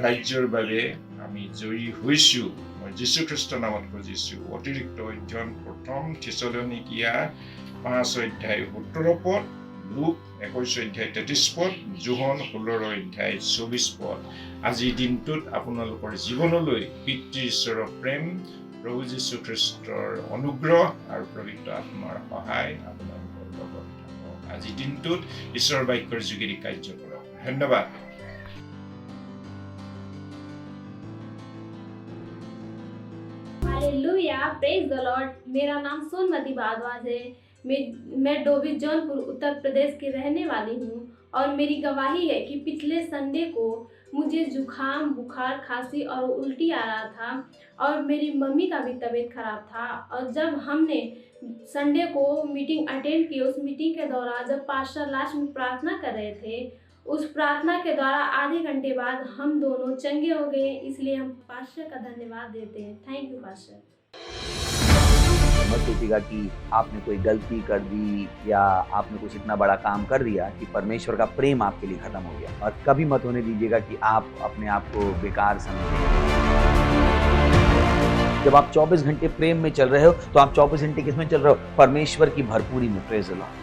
ৰাজ্যৰ বাবে আমি জয়ী হৈছোঁ। মই যীশুখ্ৰীষ্টৰ নামত খুজিছোঁ। অতিৰিক্ত অধ্যয়ন 1 থেছালনিকিয়া 5:17 লুক 21 অধ্যায় 33 পদ, যোহন 16 অধ্যায় 24 পদ। আজিৰ দিনটোত আপোনালোকৰ জীৱনলৈ পিতৃ ঈশ্বৰৰ প্ৰেম, প্ৰভু যীশু খ্ৰীষ্টৰ অনুগ্ৰহ আৰু পবিত্ৰ আত্মাৰ সহায় আপোনালোকৰ লগত থাকক। আজিৰ দিনটোত ঈশ্বৰৰ বাক্যৰ যোগেদি কাৰ্য কৰক। ধন্যবাদ। Hallelujah, praise the Lord. मेरा नाम सोनमती भारद्वाज है। मैं डोभी जौनपुर उत्तर प्रदेश की रहने वाली हूँ और मेरी गवाही है कि पिछले संडे को मुझे जुखाम, बुखार, खांसी और उल्टी आ रहा था और मेरी मम्मी का भी तबीयत खराब था। और जब हमने संडे को मीटिंग अटेंड की, उस मीटिंग के दौरान जब पास्टर लास्ट में प्रार्थना कर रहे थे, उस प्रार्थना के द्वारा आधे घंटे बाद हम दोनों चंगे हो गए। इसलिए हम पास्टर का धन्यवाद देते हैं। Thank you pastor. मत सोचिएगा कि आपने कोई गलती कर दी या आपने कुछ इतना बड़ा काम कर दिया कि परमेश्वर का प्रेम आपके लिए खत्म हो गया। और कभी मत होने दीजिएगा कि आप अपने आप को बेकार समझें। जब आप 24 घंटे प्रेम में चल रहे हो तो आप 24 घंटे किस में चल रहे हो? परमेश्वर की भरपूरी में। Praise the Lord,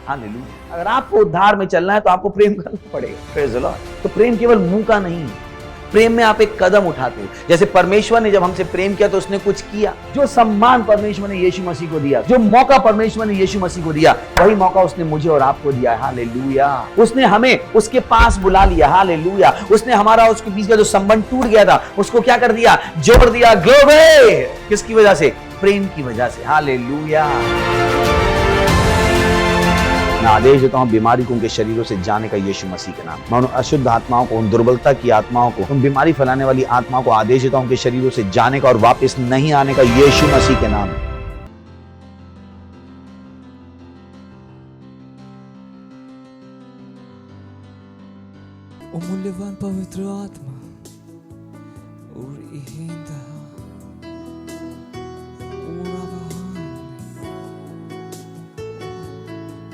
hallelujah. अगर आपको उद्धार में चलना है तो आपको प्रेम करना पड़ेगा। Praise the Lord. तो प्रेम केवल मुंह का नहीं है, प्रेम में आप एक कदम उठाते हो। जैसे परमेश्वर ने जब हमसे प्रेम किया तो उसने कुछ किया। जो सम्मान परमेश्वर ने यीशु मसीह को दिया, जो मौका परमेश्वर ने यीशु मसीह को दिया, वही मौका उसने मुझे और आपको दिया है। हालेलुया। उसने हमें उसके पास बुला लिया। हालेलुया। उसने हमारा उसके बीच का जो संबंध टूट गया था उसको क्या कर दिया? जोड़ दिया। ग्लोरी। किसकी वजह से? प्रेम की वजह से। हालेलुया। मैं आदेश देता हूं बीमारी को उनके शरीरों से जाने का यीशु मसीह के नाम। मैं उन अशुद्ध आत्माओं को, उन दुर्बलता की आत्माओं को, उन बीमारी फैलाने वाली आत्माओं को आदेश देता हूं उनके शरीरों से जाने का और वापस नहीं आने का यीशु मसीह के नाम। O मूल्यवान पवित्र आत्मा और इहिंदा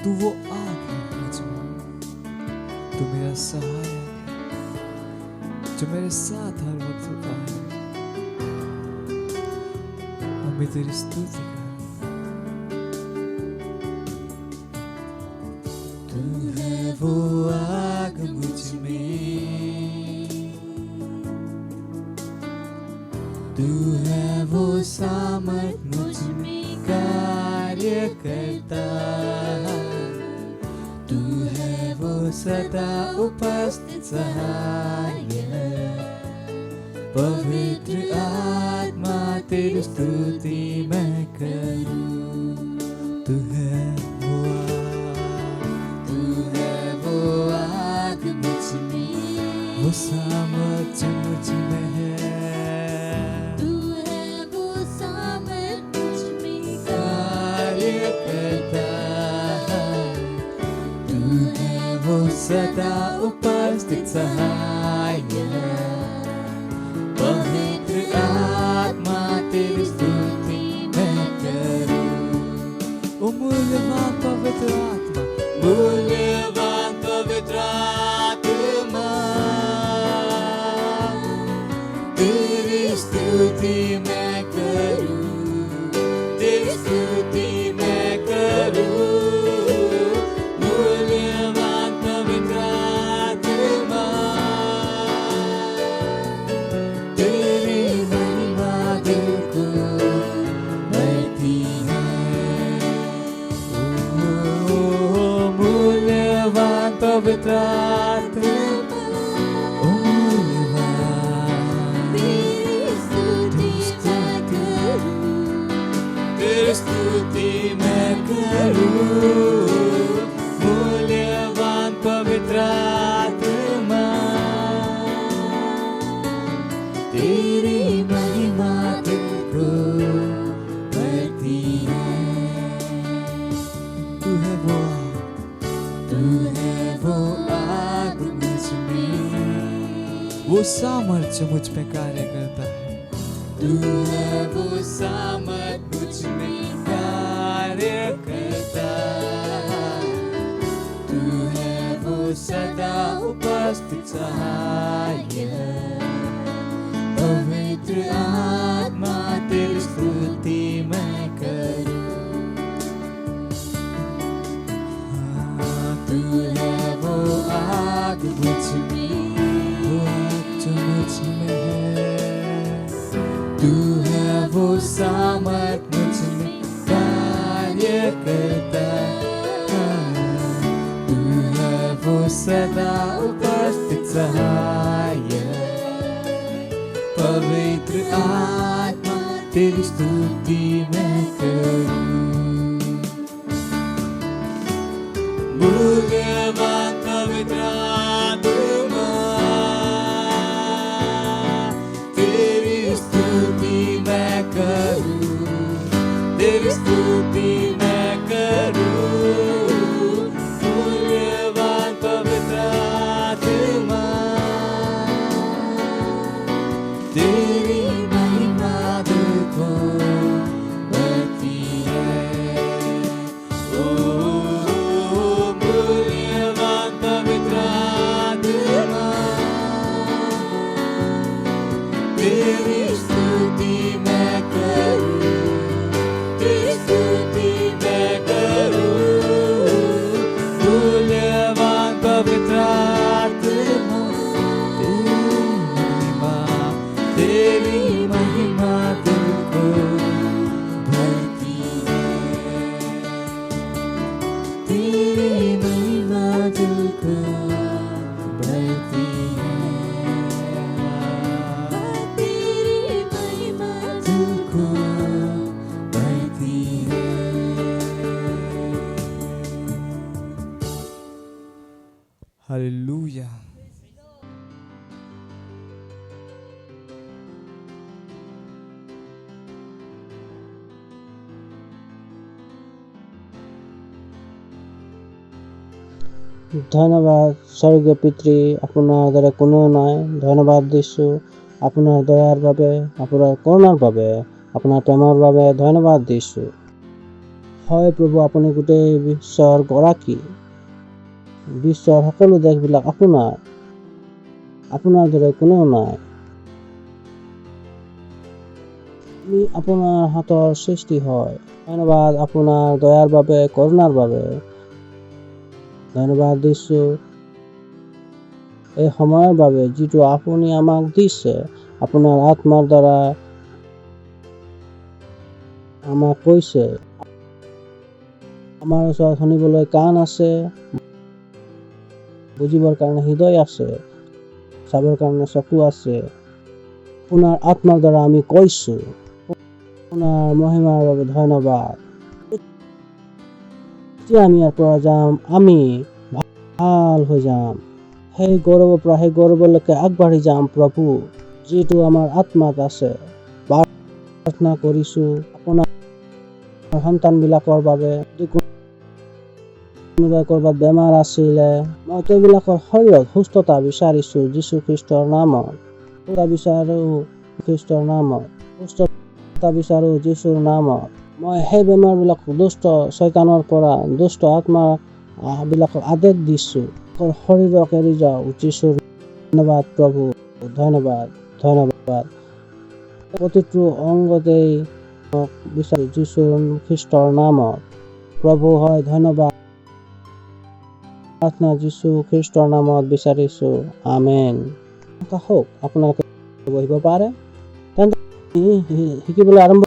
तू वो आग है मुझमें, तू मेरा सहायक है जो मेरे साथ हर वक्त होता है। मैं तेरी स्तुति करूं। तू है वो आग मुझमें, तू है वो सामर्थ मुझमें कार्य करता, तू है वो सदा उपस्थित सहाय। पवित्र आत्मा तेरी स्तुति मैं करूं। तू है वो आग मुझमें, वो सामर्थ मुझ में है, तू है वो सामर्थ मुझ में कार्य करता, तू है वो सदा उपस्थित सहाय। पवित्र आत्मा तेरी स्तुति मैं करूं। ओ मूल्यवान पवित्र आत्मा, मूल्यवान पवित्र आत्मा, तेरी स्तुति मैं करूं, तेरी स्तुति मैं करूं। मूल्यवान पवित्र आत्मा, तेरी महिमा दिल को भरती है। ओ मूल्यवान पवित्र आत्मा, ओ मूल्यवान, तेरी स्तुति मैं करूं, तेरी स्तुति मैं करूं। मूल्यवान पवित्र आत्मा, तेरी महिमा दिल को भरती है। तू है वो आग मुझ में, वो सामर्थ्य मुझ पे कार्य करता है। तू है वो सामर्थ मुझ में कार्य करता, तू है वो सदा उपस्थित सहाय। पवित्र आत्मा तेरी स्तुति मैं करूं। तू है वो सामर्थ मुझ में कार्य करता, तू है वो सदा उपस्थित सहायक। पवित्र आत्मा तेरी स्तुति मैं करूं, मूल्यवान पवित्र आत्मा तेरी स्तुति मैं करूं, तेरी स्तुति मैं करूं। मूल्यवान पवित्र आत्मा तेरी महिमा दिल को भरती है। ओ मूल्यवान पवित्र आत्मा तेरी स्तुति मैं करूं, तेरी स्तुति मैं करूं। मूल्यवान पवित्र आत्मा तेरी महिमा दिल को भरती है, तेरी महिमा दिल को भरती है, तेरी महिमा दिल को भरती है। हालेलुया। ধন্যবাদ স্বৰ্গীয় পিতৃ, আপোনাৰ দৰে কোনেও নাই। ধন্যবাদ দিছোঁ আপোনাৰ দয়াৰ বাবে, আপোনাৰ কৰুণাৰ বাবে, আপোনাৰ প্ৰেমৰ বাবে ধন্যবাদ দিছোঁ। হয় প্ৰভু, আপুনি গোটেই বিশ্বৰ গৰাকী, বিশ্বৰ সকলো দেশবিলাক আপোনাৰ দৰে কোনেও নাই। আমি আপোনাৰ হাতৰ সৃষ্টি হয়। ধন্যবাদ আপোনাৰ দয়াৰ বাবে, কৰুণাৰ বাবে ধন্যবাদ দিছোঁ এই সময়ৰ বাবে যিটো আপুনি আমাক দিছে। আপোনাৰ আত্মাৰ দ্বাৰা আমাক কৈছে, আমাৰ ওচৰত শুনিবলৈ কাণ আছে, বুজিবৰ কাৰণে হৃদয় আছে, চাবৰ কাৰণে চকু আছে। আপোনাৰ আত্মাৰ দ্বাৰা আমি কৈছোঁ, আপোনাৰ মহিমাৰ বাবে ধন্যবাদ। যেতিয়া আমি ইয়াৰ পৰা যাম, আমি ভাল হৈ যাম। সেই গৌৰৱৰ পৰা সেই গৌৰৱলৈকে আগবাঢ়ি যাম প্ৰভু, যিটো আমাৰ আত্মাত আছে। প্ৰাৰ্থনা কৰিছোঁ আপোনাৰ সন্তানবিলাকৰ বাবে। কোনোবাই ক'ৰবাত বেমাৰ আছিলে, মই তেওঁবিলাকৰ শৰীৰত সুস্থতা বিচাৰিছোঁ যীশু খ্ৰীষ্টৰ নামত। সুস্থতা বিচাৰোঁ খ্ৰীষ্টৰ নামত, সুস্থতা বিচাৰোঁ যীশুৰ নামত। মই সেই বেমাৰবিলাক দুষ্ট শয়তানৰ পৰা, দুষ্ট আত্মাবিলাকক আদেশ দিছোঁ, শৰীৰক এৰি যাওঁ যীশুৰ। ধন্যবাদ প্ৰভু, ধন্যবাদ, ধন্যবাদ। প্ৰতিটো অংগতেই বিচাৰোঁ যীশু খ্ৰীষ্টৰ নামত প্ৰভু। হয় ধন্যবাদ, প্ৰাৰ্থনা যীশু খ্ৰীষ্টৰ নামত বিচাৰিছোঁ, আমেন। হওক, আপোনালোকে বহিব পাৰে। তেন্তে শিকিবলৈ আৰম্ভ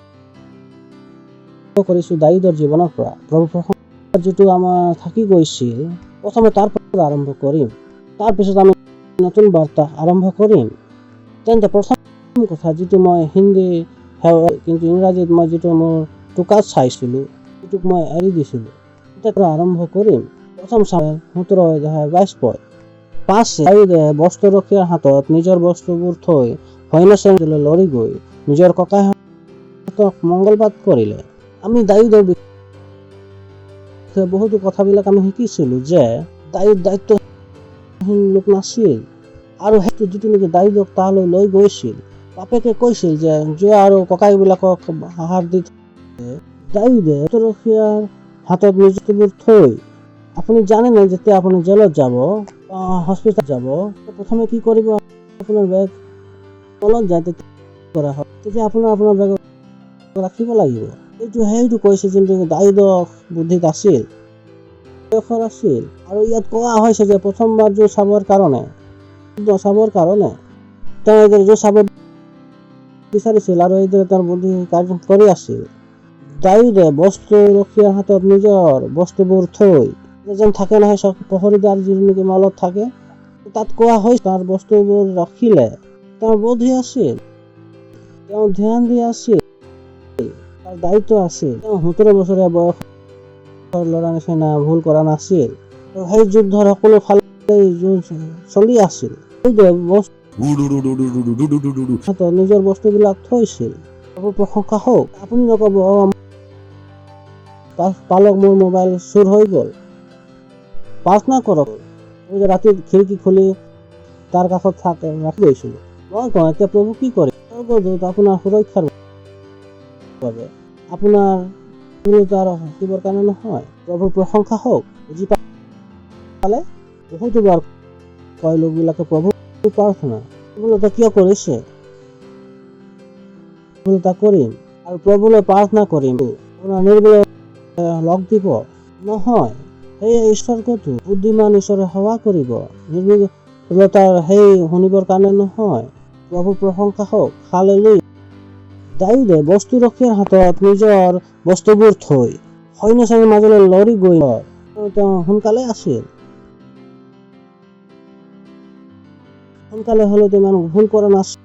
কৰিছোঁ দাউদৰ জীৱনৰ পৰা। প্ৰভু প্ৰসংগ যিটো আমাৰ থাকি গৈছিল, প্ৰথমে তাৰ পৰা আৰম্ভ কৰিম, তাৰপিছত আমি নতুন বাৰ্তা আৰম্ভ কৰিম। তেন্তে প্ৰথম কথা যিটো মই হিন্দী কিন্তু ইংৰাজীত মই যিটো মোৰ টোকাত চাইছিলোঁ, সেইটোক মই এৰি দিছিলোঁ। তাৰ পৰা আৰম্ভ কৰিম। প্ৰথম 17:22 দাউদে বস্ত্ৰৰক্ষীৰ হাতত নিজৰ বস্তুবোৰ থৈ সৈন্যলৈ লৰি গৈ নিজৰ ককাহঁতক মংগলবাদ কৰিলে। আমি দাউদৰ বিষয়ে বহুতো কথাবিলাক আমি শিকিছিলোঁ যে দাউদ দায়িত্বহীন লোক নাছিল, আৰু সেইটো যিটো নেকি দাউদক তালৈ লৈ গৈছিল, বাপেকে কৈছিল যে যোৱা আৰু ককাইবিলাকক আহাৰ দি দাউদে বস্ত্ৰৰক্ষীৰ হাতত নিজবোৰ থৈ, আপুনি জানেনে যেতিয়া আপুনি জেলত যাব, হস্পিটেল যাব, প্ৰথমে কি কৰিব? আপোনাৰ বেগ তলত যায় কৰা হয়, তেতিয়া আপোনাৰ বেগ ৰাখিব লাগিব। সেইটো কৈছে যোনটো দাউদৰ বুদ্ধিত আছিল, আৰু ইয়াত কোৱা হৈছে যে প্ৰথমবাৰ যুদ্ধ চাবৰ কাৰণে তেওঁ যুদ্ধ চাব বিচাৰিছিল আৰু এইদৰে তেওঁৰ বুদ্ধি কাৰ্য কৰি আছিল। দাউদে বস্তু ৰখীয়াৰ হাতত নিজৰ বস্তুবোৰ থৈ যেন থাকে নহয় পহৰীদাৰ যি নেকি মলত থাকে, তাত কোৱা হয় তাৰ বস্তুবোৰ ৰাখিলে তেওঁৰ বুদ্ধি আছিল, তেওঁ ধ্যান দি আছিল, তাৰ দায়িত্ব আছিল। তেওঁ 17 বছৰীয়া বয়সৰ ল'ৰা নিচিনা ভুল কৰা নাছিল। সেই যুদ্ধৰ সকলো ফালে চলি আছিল। নিজৰ বস্তুবিলাক থৈছিল। প্ৰশংসা হওক। আপুনি নক'ব পালক মোৰ মোবাইল চুৰ হৈ গ'ল। প্ৰাৰ্থনা কৰক। ৰাতি খিৰিকী খুলি তাৰ কাষত ৰাখি গৈছিলোঁ। মই কওঁ এতিয়া প্ৰভু কি কৰে? স্বৰ্গদূত আপোনাৰ সুৰক্ষাৰ বাবে, আপোনাৰ শিকিবৰ কাৰণে নহয়। প্ৰভুৰ প্ৰশংসা হওক। বুজি পালে? বহুতো বাৰ কয় লোকবিলাকে প্ৰভু প্ৰাৰ্থনা সফলতা কিয় কৰিছে? সফলতা কৰিম আৰু প্ৰভুলৈ প্ৰাৰ্থনা কৰিম, আপোনাৰ নিৰ্ভয়ে লগ দিব নহয়। সেয়ে ঈশ্বৰকতো বুদ্ধিমান ঈশ্বৰে সেৱা কৰিব, নিৰ্ভীকতাৰ সেই শুনিবৰ কাৰণে নহয়। প্ৰভু প্ৰশংসা হওক। হালেলুয়া। দাউদে বস্তু ৰখীয়াৰ হাতত নিজৰ বস্তুবোৰ থৈ সৈন্য শ্ৰেণীৰ মাজলৈ লৰি গৈ তেওঁ সোনকালে আছিল। সোনকালে হলেও ইমান ভুল কৰা নাছিল।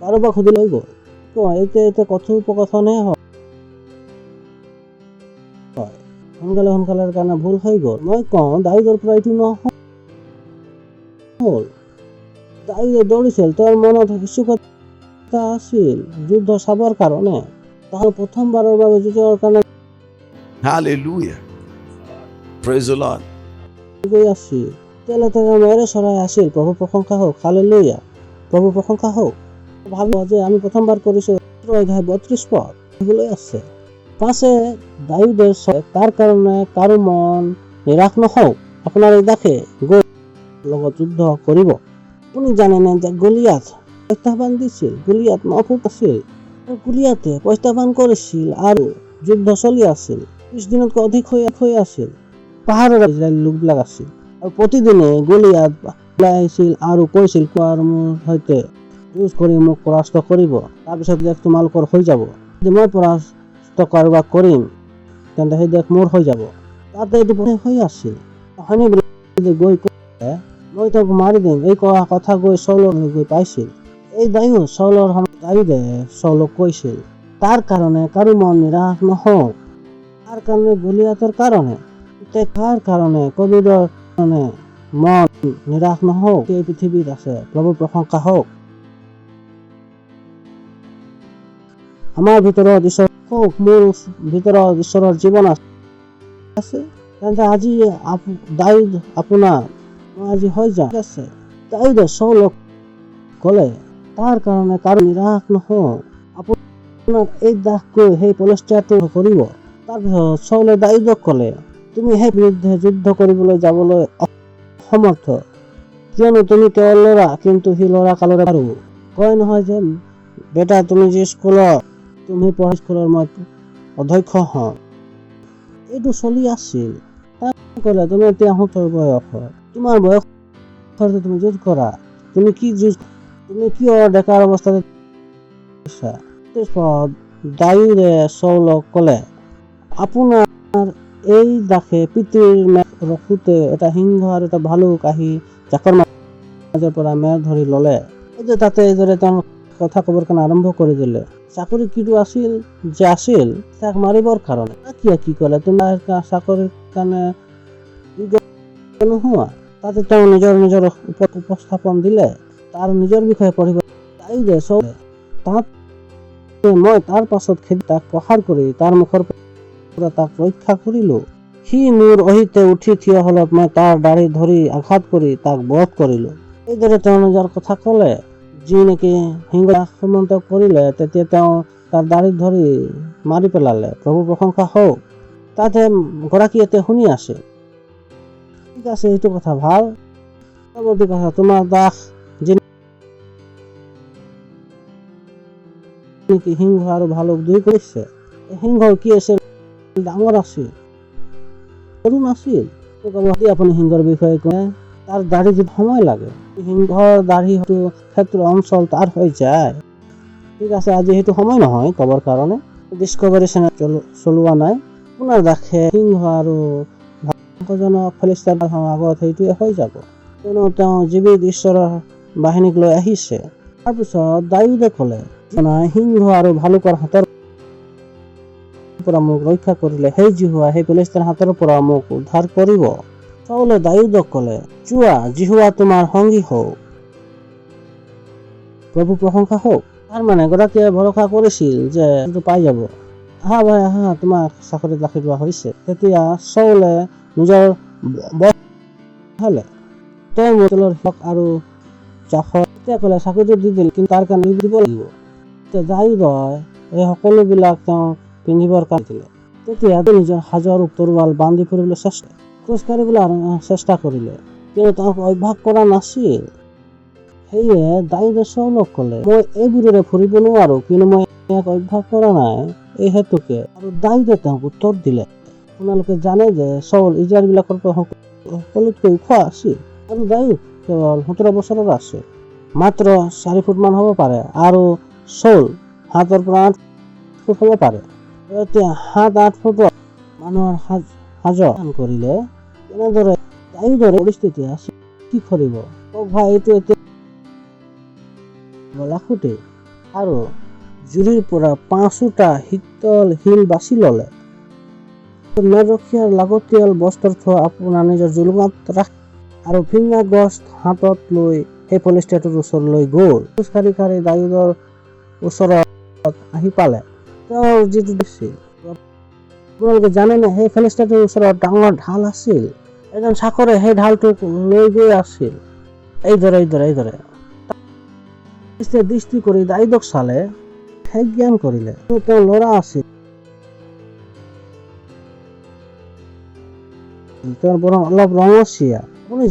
কাৰোবাক সুধি লৈ গ'ল। এতিয়া কথোপকথনহে হয়। সোনকালে কাৰণে ভুল হৈ গ'ল। মই কওঁ দাউদৰ পৰা এইটো নহ'ল। দাউদে দৌৰিছিল, তেওঁৰ মনত ইচ্ছুকতা আছিল যুদ্ধ চাবৰ কাৰণে। তাহাৰ প্ৰথমবাৰৰ বাবে যুদ্ধৰ কাৰণে Hallelujah. Praise the Lord. গৈ আছিল। তেতিয়ালৈ মেৰে চৰাই আছিল। প্ৰভু প্ৰশংসা হওক। হালেলুয়া। প্ৰভু প্ৰশংসা হওক। ভাবিব যে আমি প্ৰথমবাৰ কৰিছো 32 পদ আছে। পাছে দাউদে তাৰ কাৰণে কাৰো মন নিৰাশ নহওক। আপোনাৰ ইদাসে গৈ লগত যুদ্ধ কৰিব। আপুনি জানেনে যে গলিয়াত প্ৰত্যাহ্বান দিছিল। গলিয়াত নপুত আছিল। গলিয়াতে প্ৰত্যাহ্বান কৰিছিল আৰু যুদ্ধ চলি আছিল। 20 দিনতকৈ অধিক হৈ আছিল। পাহাৰৰ ইজৰাইলী লোকবিলাক আছিল আৰু প্ৰতিদিনে গলিয়াত ওলাই আহিছিল আৰু কৈছিল কোৱাৰ মোৰ সৈতে যুঁজ কৰি মোক পৰাস্ত কৰিব, তাৰপিছত দেশ তোমালোকৰ হৈ যাব। যদি মই পৰাস্ত কাৰোবাক কৰিম তেন্তে সেই দেশ মোৰ হৈ যাব। তাতে এইটো হৈ আছিল। গৈ মই তেওঁক মাৰি দিম এই কথা গৈ চৌলক গৈ পাইছিল। এই দাউদে চৌলক কৈছিল তাৰ কাৰণে কাৰো মন নিৰাশ নহওক। তাৰ কাৰণে গলিয়াতৰ কাৰণে, কাৰ কাৰণে কভিডৰ কাৰণে মন নিৰাশ নহওক। এই পৃথিৱীত আছে। প্ৰভু প্ৰশংসা হওক। আমাৰ ভিতৰত ঈশ্বৰ হওক। মোৰ ভিতৰত ঈশ্বৰৰ জীৱন আছে। তেন্তে আজি দাউদ আপোনাৰ আজি হৈ যায় আছে। দাউদে চৌলক ক'লে তাৰ কাৰণে কাৰো নিৰাশ নহওক। আপোনাৰ এই দাসকৈ সেই পলেষ্টাৰটো কৰিব। তাৰপিছত চৌলে দাউদক ক'লে তুমি সেই বিৰুদ্ধে যুদ্ধ কৰিবলৈ যাবলৈ অসমৰ্থ, কিয়নো তুমি কেৱল ল'ৰা, কিন্তু সি ল'ৰা কালৰে পাৰো। কয় নহয় যে বেটা তুমি যি স্কুলত তুমি পঢ়া স্কুলৰ মই অধ্যক্ষ হওঁ। এইটো চলি আছিল। ক'লে তুমি এতিয়া 70 বয়সৰ, তোমাৰ বয়সৰ তুমি যুঁজ কৰা। তুমি কি যুঁজ, তুমি কিয় ডেকাৰ অৱস্থাতে দাউদে চৌলক ক'লে আপোনাৰ এই দাসে পিতৃৰ ৰখোতে এটা সিংহ আৰু এটা ভালুক আহি জাকৰ মাজৰ পৰা মেৰ ধৰি ল'লে। তাতে এইদৰে তেওঁ কথা ক'বৰ কাৰণে আৰম্ভ কৰি দিলে। চাকৰি কিটো আছিল যে আছিল তাক মাৰিবৰ কাৰণে। কি ক'লে তোমাৰ চাকৰিৰ কাৰণে নোহোৱা। তাতে তেওঁ নিজৰ উপস্থাপন দিলে, তাৰ নিজৰ বিষয়ে পঢ়িব। দাউদে চৌলে তাত মই তাৰ পাছত তাক প্ৰহাৰ কৰি তাৰ মুখৰ পৰা তাক ৰক্ষা কৰিলো। সি মোৰ অহিতে উঠি থিয় হলত মই তাৰ দাঢ়ি ধৰি আঘাত কৰি তাক বধ কৰিলো। এইদৰে তেওঁ নিজৰ কথা ক'লে। যি নেকি সিংহ আক্ৰমণ কৰিলে তেতিয়া তেওঁ তাৰ দাঢ়ি ধৰি মাৰি পেলালে। প্ৰভু প্ৰশংসা হওক। তাতে গৰাকী এতিয়া শুনি আছে। ঠিক আছে, এইটো কথা ভাল। পৰৱৰ্তী কথা, তোমাৰ দাস নেকি সিংহ আৰু ভালুক দুই কৰিছে। সিংহ কি আছিল? ডাঙৰ আছিল, সৰু নাছিল। আপুনি সিংহৰ বিষয়ে কয় তাৰ দাঢ়ি যদি সময় লাগে, সিংহৰ দাঢ়ি হয়তো ক্ষেত্ৰ অঞ্চল তাৰ হৈ যায়। ঠিক আছে, আজি সেইটো সময় নহয় ক'বৰ কাৰণে, ডিস্কভাৰী চেনেল চলোৱা নাই। আপোনাৰ দেখে সিংহ আৰু ভয়ংকৰজনক ফিলিষ্টাৰ আগত সেইটোৱে হৈ যাব, কিয়নো তেওঁ জীৱিত ঈশ্বৰৰ বাহিনীক লৈ আহিছে। তাৰপিছত দাউদে ক'লে, সিংহ আৰু ভালুকৰ হাতৰ পৰা মোক ৰক্ষা কৰিলে, সেই জিহুৱা সেই ফিলিষ্টাৰ হাতৰ পৰা মোক উদ্ধাৰ কৰিব। চাউলে দাউদক ক'লে, যোৱা, জিহুৱা তোমাৰ সংগী হওক, প্ৰভু প্ৰশংসা হওক। তাৰ মানে গৰাকীয়ে ভৰসা কৰিছিল যে পাই যাব, আহা ভাই আহা, তোমাক চাকৰিত ৰাখি লোৱা হৈছে। তেতিয়া চাউলে নিজৰ তেওঁ আৰু তেতিয়া ক'লে চাকৰিটো দি দিল, কিন্তু তাৰ কাৰণে দিব লাগিব। দাউদে এই সকলোবিলাক তেওঁ পিন্ধিবৰ কাৰণে দিলে। তেতিয়া নিজৰ সাজৰ তৰোৱাল বান্ধি ফুৰিবলৈ খোজ কাঢ়িবলৈ চেষ্টা কৰিলে, কিন্তু তেওঁক অভ্যাস কৰা নাছিল। সেয়ে দাউদে চাউলক ক'লে, মই এইবোৰেৰে ফুৰিব নোৱাৰো, কিন্তু মই ইয়াক অভ্যাস কৰা নাই, এই হেতুকে। আৰু দাউদে তেওঁক উত্তৰ দিলে, আপোনালোকে জানে যে চাউল ইজৰাইলবিলাকৰ পৰা সকলোতকৈ ওখ আছিল, আৰু দাউদ কেৱল 17 বছৰৰ আছিল, মাত্ৰ 4 ফুট মান হ'ব পাৰে, আৰু চাউল 7 পৰা 8 ফুট হ'ব পাৰে। এতিয়া 7-8 ফুটত মানুহৰ সাজ কৰিলে কেনেদৰে দাউদৰ পৰিস্থিতি আছে, কি কৰিব ভাই? এইটো এতিয়া লাখুটি আৰু জুৰিৰ পৰা 5টা শীতল শিল বাছি ল'লে, নৰসিয়াৰ লাগতিয়াল বস্ত্ৰ থোৱা আপোনাৰ নিজৰ জুলুঙত ৰাখ, আৰু ফিঙা গছ হাতত লৈ সেই ফিলিষ্টাৰটোৰ ওচৰলৈ গ'ল। খোজকাঢ়ি কাঢ়ি দাউদৰ ওচৰত আহি পালে। তেওঁৰ যিটো দিছিল, আপোনালোকে জানেনে, সেই ফিলিষ্টাৰটোৰ ওচৰত ডাঙৰ ঢাল আছিল। এজন চাকৰে সেই ঢালটোক লৈ গৈ আছিল, এইদৰে দৃষ্টি কৰি দাউদক চালে, জ্ঞান কৰিলে তেওঁ ল'ৰা আছিল, তেওঁৰ বৰং অলপ ৰঙচীয়া। আপুনি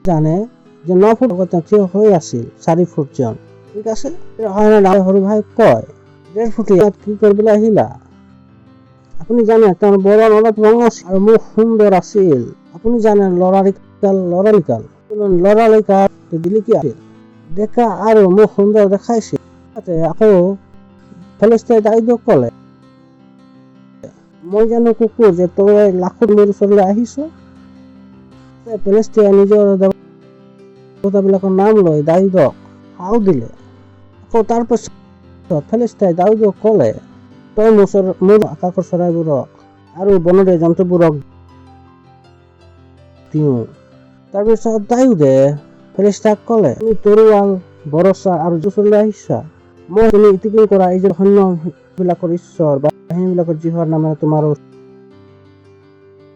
জানে যে 9 ফুট তেওঁ থিয় হৈ আছিল, 4 ফুট জন। ঠিক আছে, সৰু ভাই কয় 1.5 ফুট কি কৰিবলৈ আহিলা? আপুনি জানে তেওঁৰ বৰণ অলপ ৰঙচীয়া আৰু মুখ সুন্দৰ আছিল। আপুনি জানে লৰালিকাল দিলি কি আছিল, ডেকা আৰু মুখ সুন্দৰ দেখাইছিল। আকৌ ফিলিষ্টাৰে দাউদক ক'লে, মই জানো কুকুৰ যে তই লাখুট মোৰ ওচৰলৈ আহিছ? ফিলিষ্টাৰে নিজৰ দেৱতাবিলাকৰ নাম লৈ দাউদক সাও দিলে। আকৌ তাৰ পাছত ফিলিষ্টাৰে দাউদক ক'লে, তই মোৰ আকাশৰ চৰাইবোৰক আৰু বনৰীয়া জন্তুবোৰক দিওঁ। তাৰপিছত দাউদে ফিলিষ্টাৰক ক'লে, তুমি তৰোৱাল, বৰচা আৰু ওচৰলৈ আহিছা, মই তুমি ইতিকিং কৰা এই সৈন্যবিলাকৰ ঈশ্বৰ বা বাহিনীবিলাকৰ জিহুৱাৰ নামেৰে তোমাৰ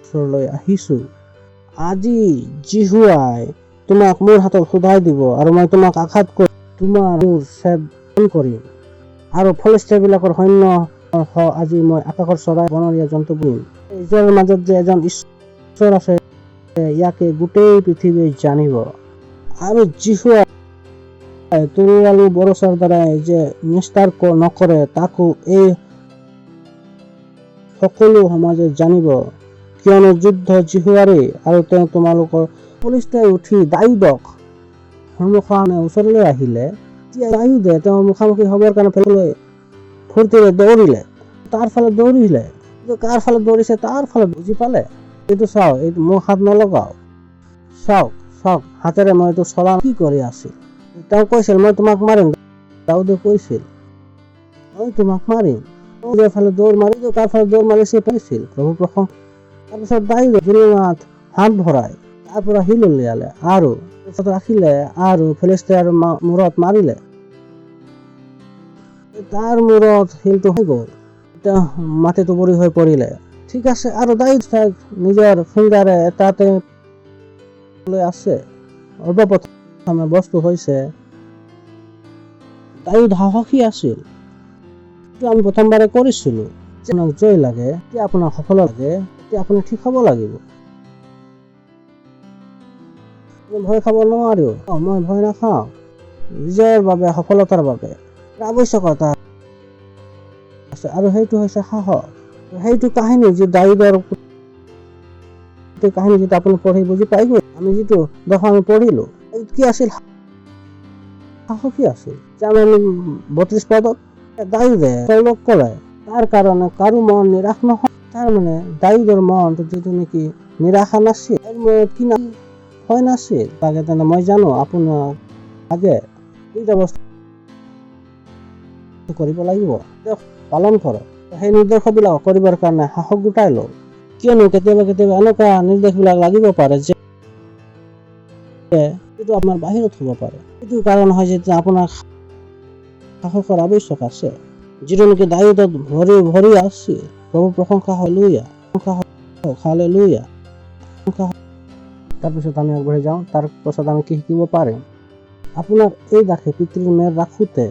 ওচৰলৈ আহিছো। আজি জিহুৱাই তোমাক মোৰ হাতত সোধাই দিব, আৰু মই তোমাক আঘাত কৰি মোৰ ছেদন কৰিম, আৰু ফিলিষ্টাৰবিলাকৰ সৈন্য আজি মই আকাশৰ চৰাই বনৰীয়া জন্তু দিম। ইজৰাইলৰ মাজত যে এজন ঈশ্বৰ আছে, ইয়াকে গোটেই পৃথিৱী জানিব। আৰু জিহুৱাই তৰোৱাল আৰু বৰচাৰ দ্বাৰাই যে নিস্তাৰ নকৰে, তাকো এই সকলো সমাজে জানিব, কিয়নো যুদ্ধ জিহুৱাৰে, আৰু তেওঁ তোমালোকৰ। ফিলিষ্টাৰে উঠি দাউদক সন্মুখৰ ওচৰলৈ আহিলে। দাউদে তেওঁৰ মুখামুখি হ'বৰ কাৰণে ফূৰ্তিৰে দৌৰিলে, তাৰ ফালে দৌৰিলে, কাৰ ফালে দৌৰিছে তাৰ ফালে বুজি পালে। এইটো চাওক, এইটো মোক হাত নলগাও, চাওক হাতেৰে মই এইটো চলা কি কৰি আছিল। তেওঁ কৈছিল মই তোমাক মাৰিম, দাউদে কৈছিল মই তোমাক মাৰিম। ফালে দৌৰ মাৰিলো, তাৰ ফালে দৌৰ মাৰিছে পাৰিছিল, প্ৰভু প্ৰশংসা। তাৰপিছত দাউদে জুলুঙত হাত ভৰাই তাৰ পৰা শিল উলিয়ালে আৰু ৰাখিলে, আৰু ফিলিষ্টাৰৰ মূৰত মাৰিলে। তাৰ মূৰত শিলটো হৈ গ'ল, তেওঁ মাটিটো পৰি হৈ পৰিলে। ঠিক আছে, আৰু দাউদ নিজৰ ফিংগাৰে তাতে আছে। সৰ্বপ্ৰথমে বস্তু হৈছে দাউদ সাহসী আছিল। আমি প্ৰথমবাৰে কৰিছিলো, আপোনাক জয় লাগে, এতিয়া আপোনাক সফল লাগে, এতিয়া আপুনি ঠিক হ'ব লাগিব। ভয় খাব নোৱাৰো, মই ভয় নাখাওঁ। বিজয়ৰ বাবে, সফলতাৰ বাবে আৱশ্যকতা আছে, আৰু সেইটো হৈছে সাহস। সেইটো কাহিনী যি দাউদৰ গোটেই কাহিনী যেটা আপুনি পঢ়ি বুজি পাই গ'ল। আমি যেটো দফা আমি পঢ়িলো কি আছিল, সাহসী আছিল যে আমি 32 পদত দাউদে তেওঁলোক কৰে তাৰ কাৰণে কাৰো মন নিৰাশ নহয়। তাৰ মানে দাউদৰ মন যিটো নেকি নিৰাশা নাছিল, কি হয় নাছিল লাগে তেনে মই জানো আপোনাৰ আগে এইটা বস্তু কৰিব লাগিব, পালন কৰক। সেই নিৰ্দেশবিলাক কৰিবৰ কাৰণে সাহস গোটাই লওক, কিয়নো কেতিয়াবা কেতিয়াবা এনেকুৱা নিৰ্দেশবিলাক লাগিব পাৰে যে এইটো আপোনাৰ বাহিৰত হ'ব পাৰে। এইটো কাৰণ হয় যে আপোনাৰ সাহসৰ আৱশ্যক আছে, যিটো নেকি দাউদত ভৰি আছে। প্ৰভু প্ৰশংসা হালেলুয়া, হালেলুয়া। তাৰপিছত আমি আগবাঢ়ি যাওঁ। তাৰ পাছত আমি কি শিকিব পাৰিম? আপোনাৰ এই দাসে পিতৃৰ মেৰ ৰাখোতে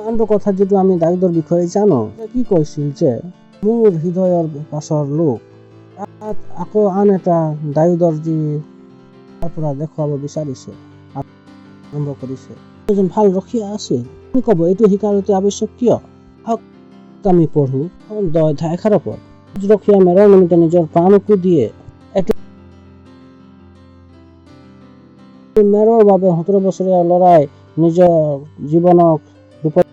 আনটো কথা যিটো আমি দাউদৰ বিষয়ে জানো, কি কৈছিল যে মোৰ হৃদয়ৰ পাছৰ লোক। আকৌ আন এটা দাউদৰ যি তাৰ পৰা দেখুৱাব বিচাৰিছে, আৰম্ভ কৰিছে। এজন ভাল ৰখীয়া আছিল। কি ক'ব এইটো শিকাৰ অতি আৱশ্যক কিয়? আমি পঢ়ো 10:11 পদ। ৰখীয়া মেৰৰ নিমিত্তে নিজৰ প্ৰাণকো দিয়ে। মেৰৰ বাবে 17 বছৰীয়া ল'ৰাই নিজৰ জীৱনক বিপদত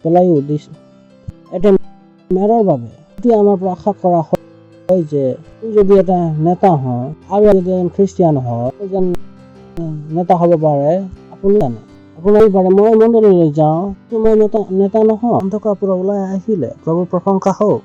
পেলাইও দিছে। এটা মেৰৰ বাবে এটি আমাৰ পৰা আশা কৰা হয় যে তুমি যদি এটা নেতা হয় আৰু যদি এজন খ্ৰীষ্টিয়ান হয়, এজন নেতা হ'ব পাৰে। আপুনি জানে আপোনাৰ পাৰে মই মণ্ডলীলৈ যাওঁ, মই নেতা নহয়। অন্ধকাৰ পৰা ওলাই আহিলে প্ৰভু প্ৰশংসা হওক।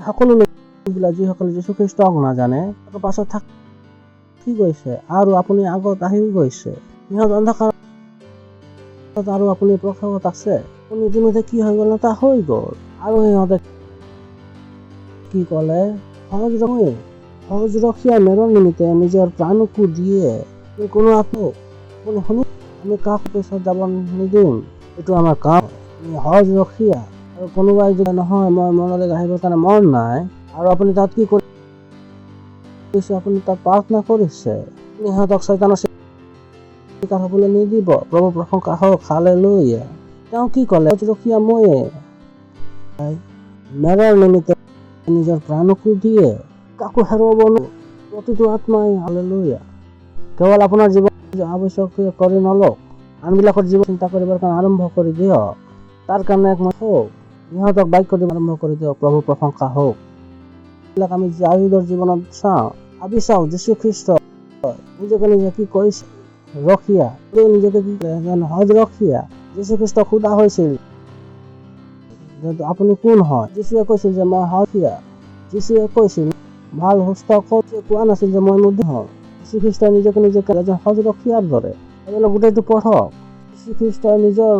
সকলো লোকবিলাক যিসকলে যীশু খ্ৰীষ্টক নাজানে পাছত থাকি গৈছে আৰু আপুনি আগত আহি গৈছে, সিহঁত অন্ধকাৰত আৰু আপুনি প্ৰকাশত আছে। আপুনি ইতিমধ্যে কি হৈ গ'ল, নেতা হৈ গ'ল। আৰু সিহঁতে কি ক'লে? সহজ ৰখীয়া মেৰৰ নিমিত্তে নিজৰ প্ৰাণকো দিয়ে। কোনো আপুনি শুনি আমি কাকো পিছত যাব নিদিম, এইটো আমাৰ কাম। সহজ ৰখীয়া আৰু কোনোবাই যদি নহয় মই মনলৈ আহিবৰ কাৰণে মন নাই আৰু আপুনি তাত কি কৰিছে, আপুনি তাত প্ৰাৰ্থনা কৰিছে, সিহঁতক শয়তানৰ চিকাৰ হ'বলৈ নিদিব। প্ৰভু প্ৰশংসা হওক, হালেলুয়া। তেওঁ কি ক'লে? ৰখীয়া ময়ে মেৰৰ নিমিত্তে নিজৰ প্ৰাণকো দিয়ে, কাকো হেৰুৱাব নোৱাৰে। প্ৰতিটো আত্মাই হালেলুয়া। কেৱল আপোনাৰ জীৱন আৱশ্যক কৰি নলওক, আনবিলাকৰ জীৱন চিন্তা কৰিবৰ কাৰণে আৰম্ভ কৰি দিয়ক। তাৰ কাৰণে একমত হওক, ইহঁতক বাক্য দিব আৰম্ভ কৰি দিয়ক। প্ৰভু প্ৰশংসা হওক। এইবিলাক আমি দাউদৰ জীৱনত চাওঁ, ভাবি চাওঁ। যীশু খ্ৰীষ্ট নিজকে নিজে কি কৰিছে? ৰখীয়া। নিজকে কি সহজ ৰখীয়া। যীশু খ্ৰীষ্ট সোধা হৈছিল আপুনি কোন হয়? যীশুৱে কৈছিল যে মই ৰখীয়া। যীশুৱে কৈছিল ভাল সুস্থ কোৱা নাছিল যে মই মুদি হওঁ। যীশু খ্ৰীষ্টই নিজকে নিজে এজন সহজ ৰখীয়াৰ দৰে। এইবিলাক গোটেইটো পঢ়ক। যীশু খ্ৰীষ্টই নিজৰ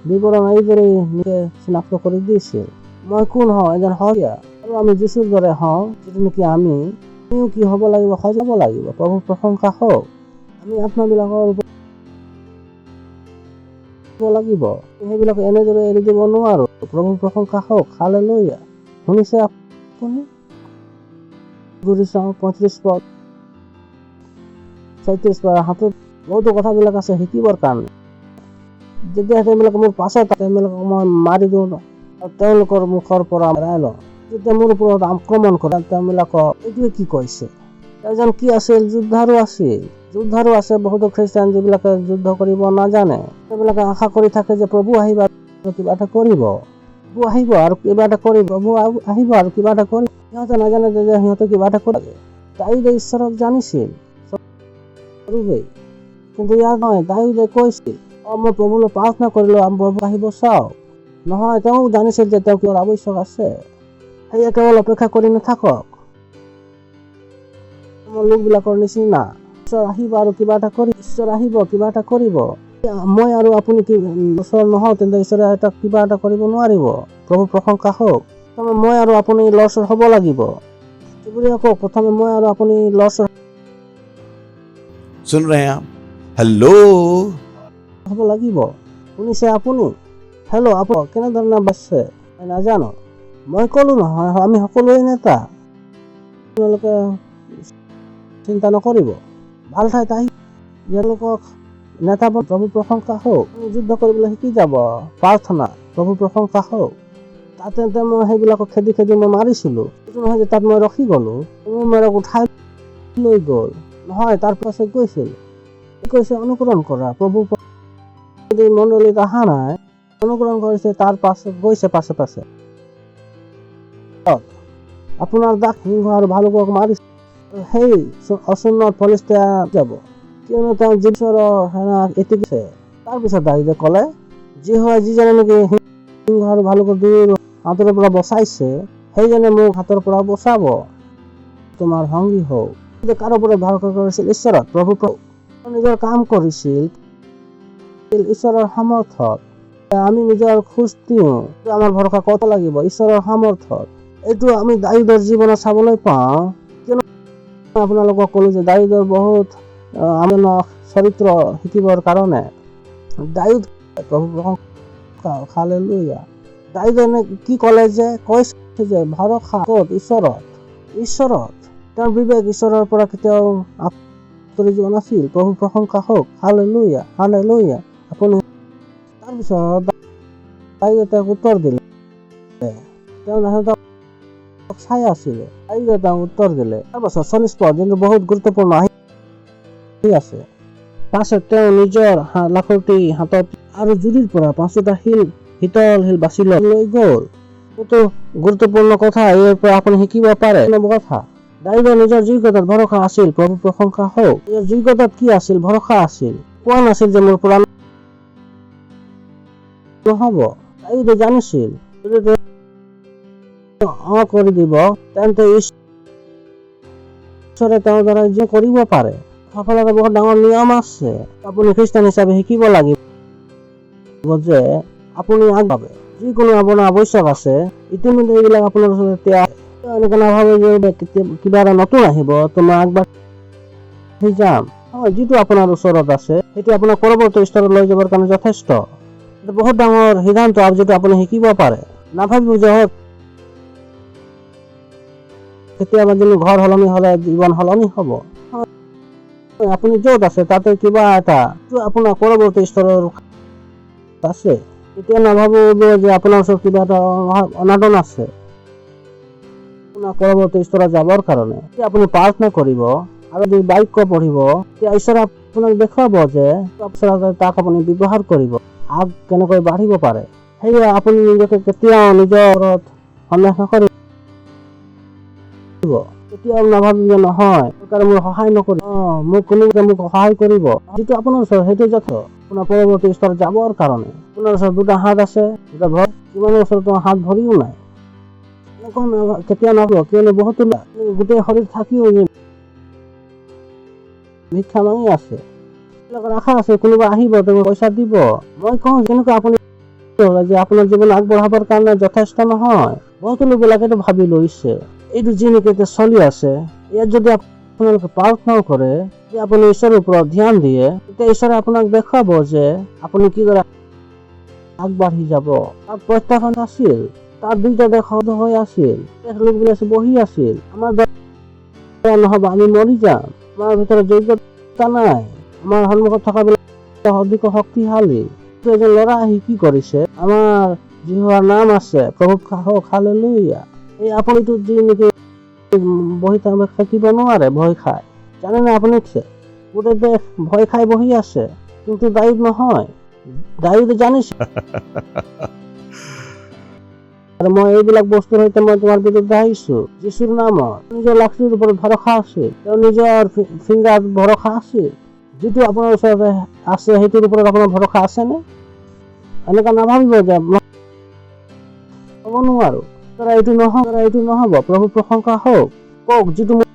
বিৱৰণ এইদৰে নিজে চিনাক্ত কৰি দিছিল, মই কোন হওঁ? এজন ৰখীয়া। আৰু আমি যীশুৰ দৰে হওঁ, যিটো নেকি আমিও কি হ'ব লাগিব? সহজ হ'ব লাগিব। প্ৰভু প্ৰশংসা হওক। আমি আত্মাবিলাকৰ লাগিব, সেইবিলাক এনেদৰে এৰি দিব নোৱাৰো। প্ৰভু প্ৰশংসা হওক, হালেলুয়া। শুনিছে আপুনি? ঘূৰি চাওঁ 35 পদ 36 পদ। হাতত বহুতো কথাবিলাক আছে শিকিবৰ কাৰণে। যেতিয়া তেওঁলোকে মোৰ পাছত তেওঁলোকক মই মাৰি দিওঁ, তেওঁলোকৰ মুখৰ পৰা এৰাই লওঁ। যেতিয়া মোৰ ওপৰত আক্ৰমণ কৰে তেওঁলোকক এইটোৱে কি কৈছে? এজন কি আছিল? যোদ্ধাৰো আছিল। যোদ্ধাৰো আছে বহুতো খ্ৰীষ্টান যিবিলাকে যুদ্ধ কৰিব নাজানে। সেইবিলাকে আশা কৰি থাকে যে প্ৰভু আহিব আৰু কিবা এটা কৰিব, প্ৰভু আহিব আৰু কিবা এটা কৰিব, প্ৰভু আহিব আৰু কিবা এটা কৰিব। সিহঁতে নাজানে যে সিহঁতে কিবা এটা কৰিব। দাউদে ঈশ্বৰক জানিছিল, কিন্তু ইয়াৰ নহয়। দাউদে কৈছিল মই প্ৰভুলৈ প্ৰাৰ্থনা কৰিলো, প্ৰভু আহিব চাওঁ। নহয়, তেওঁ জানিছিল যে তেওঁ কিবা আৱশ্যক আছে। সেয়ে কেৱল অপেক্ষা কৰি নাথাকক। লোকবিলাকৰ নিচিনা ঈশ্বৰ আহিব আৰু কিবা এটা কৰিব, ঈশ্বৰ আহিব কিবা এটা কৰিব। মই আৰু আপুনি কি ঈশ্বৰ নহওঁ তেন্তে ঈশ্বৰে এটা কিবা এটা কৰিব নোৱাৰিব। প্ৰভু প্ৰশংসা হওক। প্ৰথমে মই আৰু আপুনি লৰচৰ হ'ব লাগিব। প্ৰথমে মই আৰু আপুনি লৰচৰ सुन रहे हैं आप? हेलो হ'ব লাগিব। শুনিছে আপুনি? হেল্ল' আপুনি কেনেধৰণে বাচছে নাজানো। মই ক'লো নহয় আমি সকলোৱে নেতা। আপোনালোকে চিন্তা নকৰিব, ভাল ঠাইত আহি ইয়ালোকক নেতা। প্ৰভু প্ৰশংসা হওক। যুদ্ধ কৰিবলৈ শিকি যাব। প্ৰাৰ্থনা, প্ৰভু প্ৰশংসা হওক। তাতে মই সেইবিলাকক খেদি মই মাৰিছিলোঁ। এইটো নহয় যে তাত মই ৰখি গ'লোঁ, মোক উঠাই লৈ গ'ল, নহয়, তাৰ পাছত কৈছে অনুকৰণ কৰা। প্ৰভু মণ্ডলীত অহা নাই, অনুকৰণ কৰিছে, তাৰ পাছত গৈছে পাছে আপোনাৰ দাস সিংহ আৰু ভালুকক মাৰিছে। সেই অচুন্নত ফলিষ্টিয়া যাব, কিয়নো তেওঁ ঈশ্বৰৰ সেনা এটিকিছে। তাৰপিছত দাৱীদে ক'লে, যিজনে নেকি সিংহ আৰু ভালুকৰ দুয়ো হাতৰ পৰা বচাইছে, সেইজনে মোক হাতৰ পৰা বচাব। তোমাৰ সংগী হওক। কাৰো ওপৰত ভৰসা কৰিছিল? ঈশ্বৰত। প্ৰভু নিজৰ কাম কৰিছিল ঈশ্বৰৰ সামৰ্থত। আমি নিজৰ খোজ দিওঁ, আমাৰ ভৰসা ক'ত লাগিব? ঈশ্বৰৰ সামৰ্থত। এইটো আমি দাৱীদৰ জীৱনত চাবলৈ পাওঁ। কিয়নো আপোনালোকক ক'লো যে দাৱীদৰ বহুত চৰিত্ৰ শিকিবৰ কাৰণে দাৱীদ হালেলুয়া। দাৱীদে কি ক'লে যে কৈছে যে ভৰসা ক'ত? ঈশ্বৰত। তেওঁৰ বিবেক ঈশ্বৰৰ পৰা কেতিয়াও আঁতৰি যোৱা নাছিল। প্ৰভু প্ৰশংসা হওক। হালেলুয়া। আপুনি তাৰপিছত দাৱীদে তেওঁক উত্তৰ দিলে। তেওঁ চাই আছিলে, দাৱীদে তেওঁক উত্তৰ দিলে। তাৰপাছত 40 পদ, যোনটো বহুত গুৰুত্বপূৰ্ণ আছে। পাছত তেওঁ নিজৰ লাখুটি হাতত আৰু জুৰিৰ পৰা 5টা শীতল শিল বাছি লৈ গ'ল। এইটো গুৰুত্বপূৰ্ণ কথা, ইয়াৰ পৰা আপুনি শিকিব পাৰে কথা। দাৱীদৰ নিজৰ যোগ্যতাত ভৰসা আছিল। প্ৰভু প্ৰশংসা হওক। ইয়াৰ যোগ্যতাত কি আছিল? ভৰসা আছিল। কোৱা নাছিল যে মোৰ পৰা নহ'ব। দাৱীদে জানিছিল কৰি দিব, তেন্তে ঈশ্বৰে তেওঁৰ দ্বাৰা যে কৰিব পাৰে। সফলতাৰ বহুত ডাঙৰ নিয়ম আছে। আপুনি খ্ৰীষ্টান হিচাপে শিকিব লাগিব যে আপুনি আগবাঢ়ে। যিকোনো আপোনাৰ আৱশ্যক আছে, ইতিমধ্যে এইবিলাক আপোনাৰ ওচৰত এনেকে নাভাবে যে কিবা এটা নতুন আহিব, তো মই আগবাঢ়ি যাম। যিটো আপোনাৰ ওচৰত আছে সেইটো আপোনাক পৰৱৰ্তী স্তৰত লৈ যাবৰ কাৰণে যথেষ্ট। এটা বহুত ডাঙৰ সিদ্ধান্ত, যিটো আপুনি শিকিব পাৰে। নাভাবিব যে কেতিয়াবা যদি ঘৰ সলনি হ'লে জীৱন সলনি হ'ব। আপুনি য'ত আছে তাতে কিবা এটা আপোনাৰ পৰৱৰ্তী স্তৰৰ আছে, তেতিয়া নাভাবিব যে আপোনাৰ ওচৰত কিবা এটা অনাটন আছে আপোনাৰ পৰৱৰ্তী স্তৰত যাবৰ কাৰণে। যেতিয়া আপুনি প্ৰাৰ্থনা কৰিব আৰু যদি বাক্য পঢ়িব, তেতিয়া ঈশ্বৰে আপোনাক দেখুৱাব যে তাক আপুনি ব্যৱহাৰ কৰিব, কেনেকৈ বাঢ়িব পাৰে। সেয়ে আপুনি নিজকে কেতিয়াও নিজৰ ওপৰত সন্দেহ নকৰিব। কেতিয়াও নাভাবিব যে নহয় মোৰ সহায় নকৰিব, মোক সহায় কৰিব। যিটো আপোনাৰ ওচৰত সেইটো যথেষ্ট আপোনাৰ পৰৱৰ্তী স্তৰত যাবৰ কাৰণে। আপোনাৰ ওচৰত 2টা হাত আছে, 2টা ভৰি, কিমানৰ ওচৰত হাত ভৰিও নাই। কেতিয়াও নাভাবিব, কিয়নো বহুতো গোটেই শৰীৰ থাকিও ভিক্ষা মাঙি আছে। আশা আছে কোনোবা আহিব, তেওঁ পইচা দিব। মই কওঁ যেনেকুৱা আপুনি যে আপোনাৰ জীৱন আগবঢ়াবৰ কাৰণে যথেষ্ট নহয়। বহুতো লোকবিলাকেতো ভাবি লৈছে এইটো যি নেকি এতিয়া চলি আছে, ইয়াত যদি আপোনালোকে প্ৰাৰ্থনাও কৰে, যদি আপুনি ঈশ্বৰৰ ওপৰত ধ্যান দিয়ে, তেতিয়া ঈশ্বৰে আপোনাক দেখুৱাব যে আপুনি কিদৰে আগবাঢ়ি যাব। তাত প্ৰত্যাখ্যান আছিল, তাত 2টা দেশ হৈ আছিল, লোকবিলাক বহি আছিল। আমাৰ দৰে নহ'ব, আমি মৰি যাম, আমাৰ ভিতৰত যোগ্যতা নাই, আমাৰ সন্মুখত থকা বিলাক অধিক শক্তিশালী। এজন ল'ৰা আহি কি কৰিছে? আমাৰ যিহোৱাৰ নাম আছে, প্ৰভু হওক। হালেলুয়া। এই আপুনিতো যি নেকি বহি থাকিব নোৱাৰে, ভয় খাই, জানেনে? আপুনি গোটেই দেশ ভয় খাই বহি আছে, কিন্তু দাৱীদ নহয়। দাৱীদে জানিছে আৰু মই এইবিলাক বস্তুৰ সৈতে মই তোমাৰ বিৰুদ্ধে আহিছো। যীশুৰ নামত নিজৰ লাখুটিৰ ওপৰত ভৰসা আছিল, তেওঁ নিজৰ ফিংগাৰত ভৰসা আছিল। যিটো আপোনাৰ ওচৰত আছে সেইটোৰ ওপৰত আপোনাৰ ভৰসা আছেনে? এনেকুৱা নাভাবিব যে হ'ব নোৱাৰো, এইটো নহ'ব। প্ৰভু প্ৰশংসা হওক। কওক, যিটো মোৰ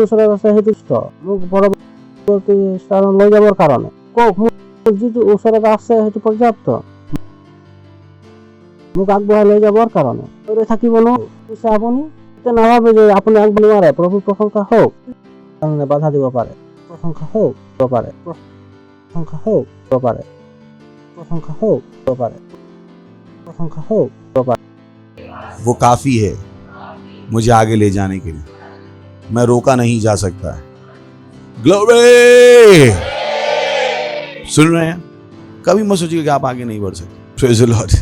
ওচৰত আছে সেইটো মোক পৰৱৰ্তী স্থানত লৈ যাবৰ কাৰণে। কওক, মোৰ যিটো ওচৰত আছে সেইটো পৰ্যাপ্ত মোক আগবঢ়াই লৈ যাবৰ কাৰণে। থাকিব নোৱাৰো আপুনি এতিয়া নাভাবে যে আপুনি আগবাঢ়িব নোৱাৰে। প্ৰভু প্ৰশংসা হওক। কাৰণে বাধা দিব পাৰে। প্ৰশংসা হওক পাৰে, প্ৰশংসা হওক পাৰে, प्रशंसा हो तो पारे, प्रशंसा हो तो पारे। वो काफी है मुझे आगे ले जाने के लिए, मैं रोका नहीं जा सकता है। ग्लोरी! सुन रहे हैं? कभी मत सोचिए कि आप आगे नहीं बढ़ सकते। Praise the Lord.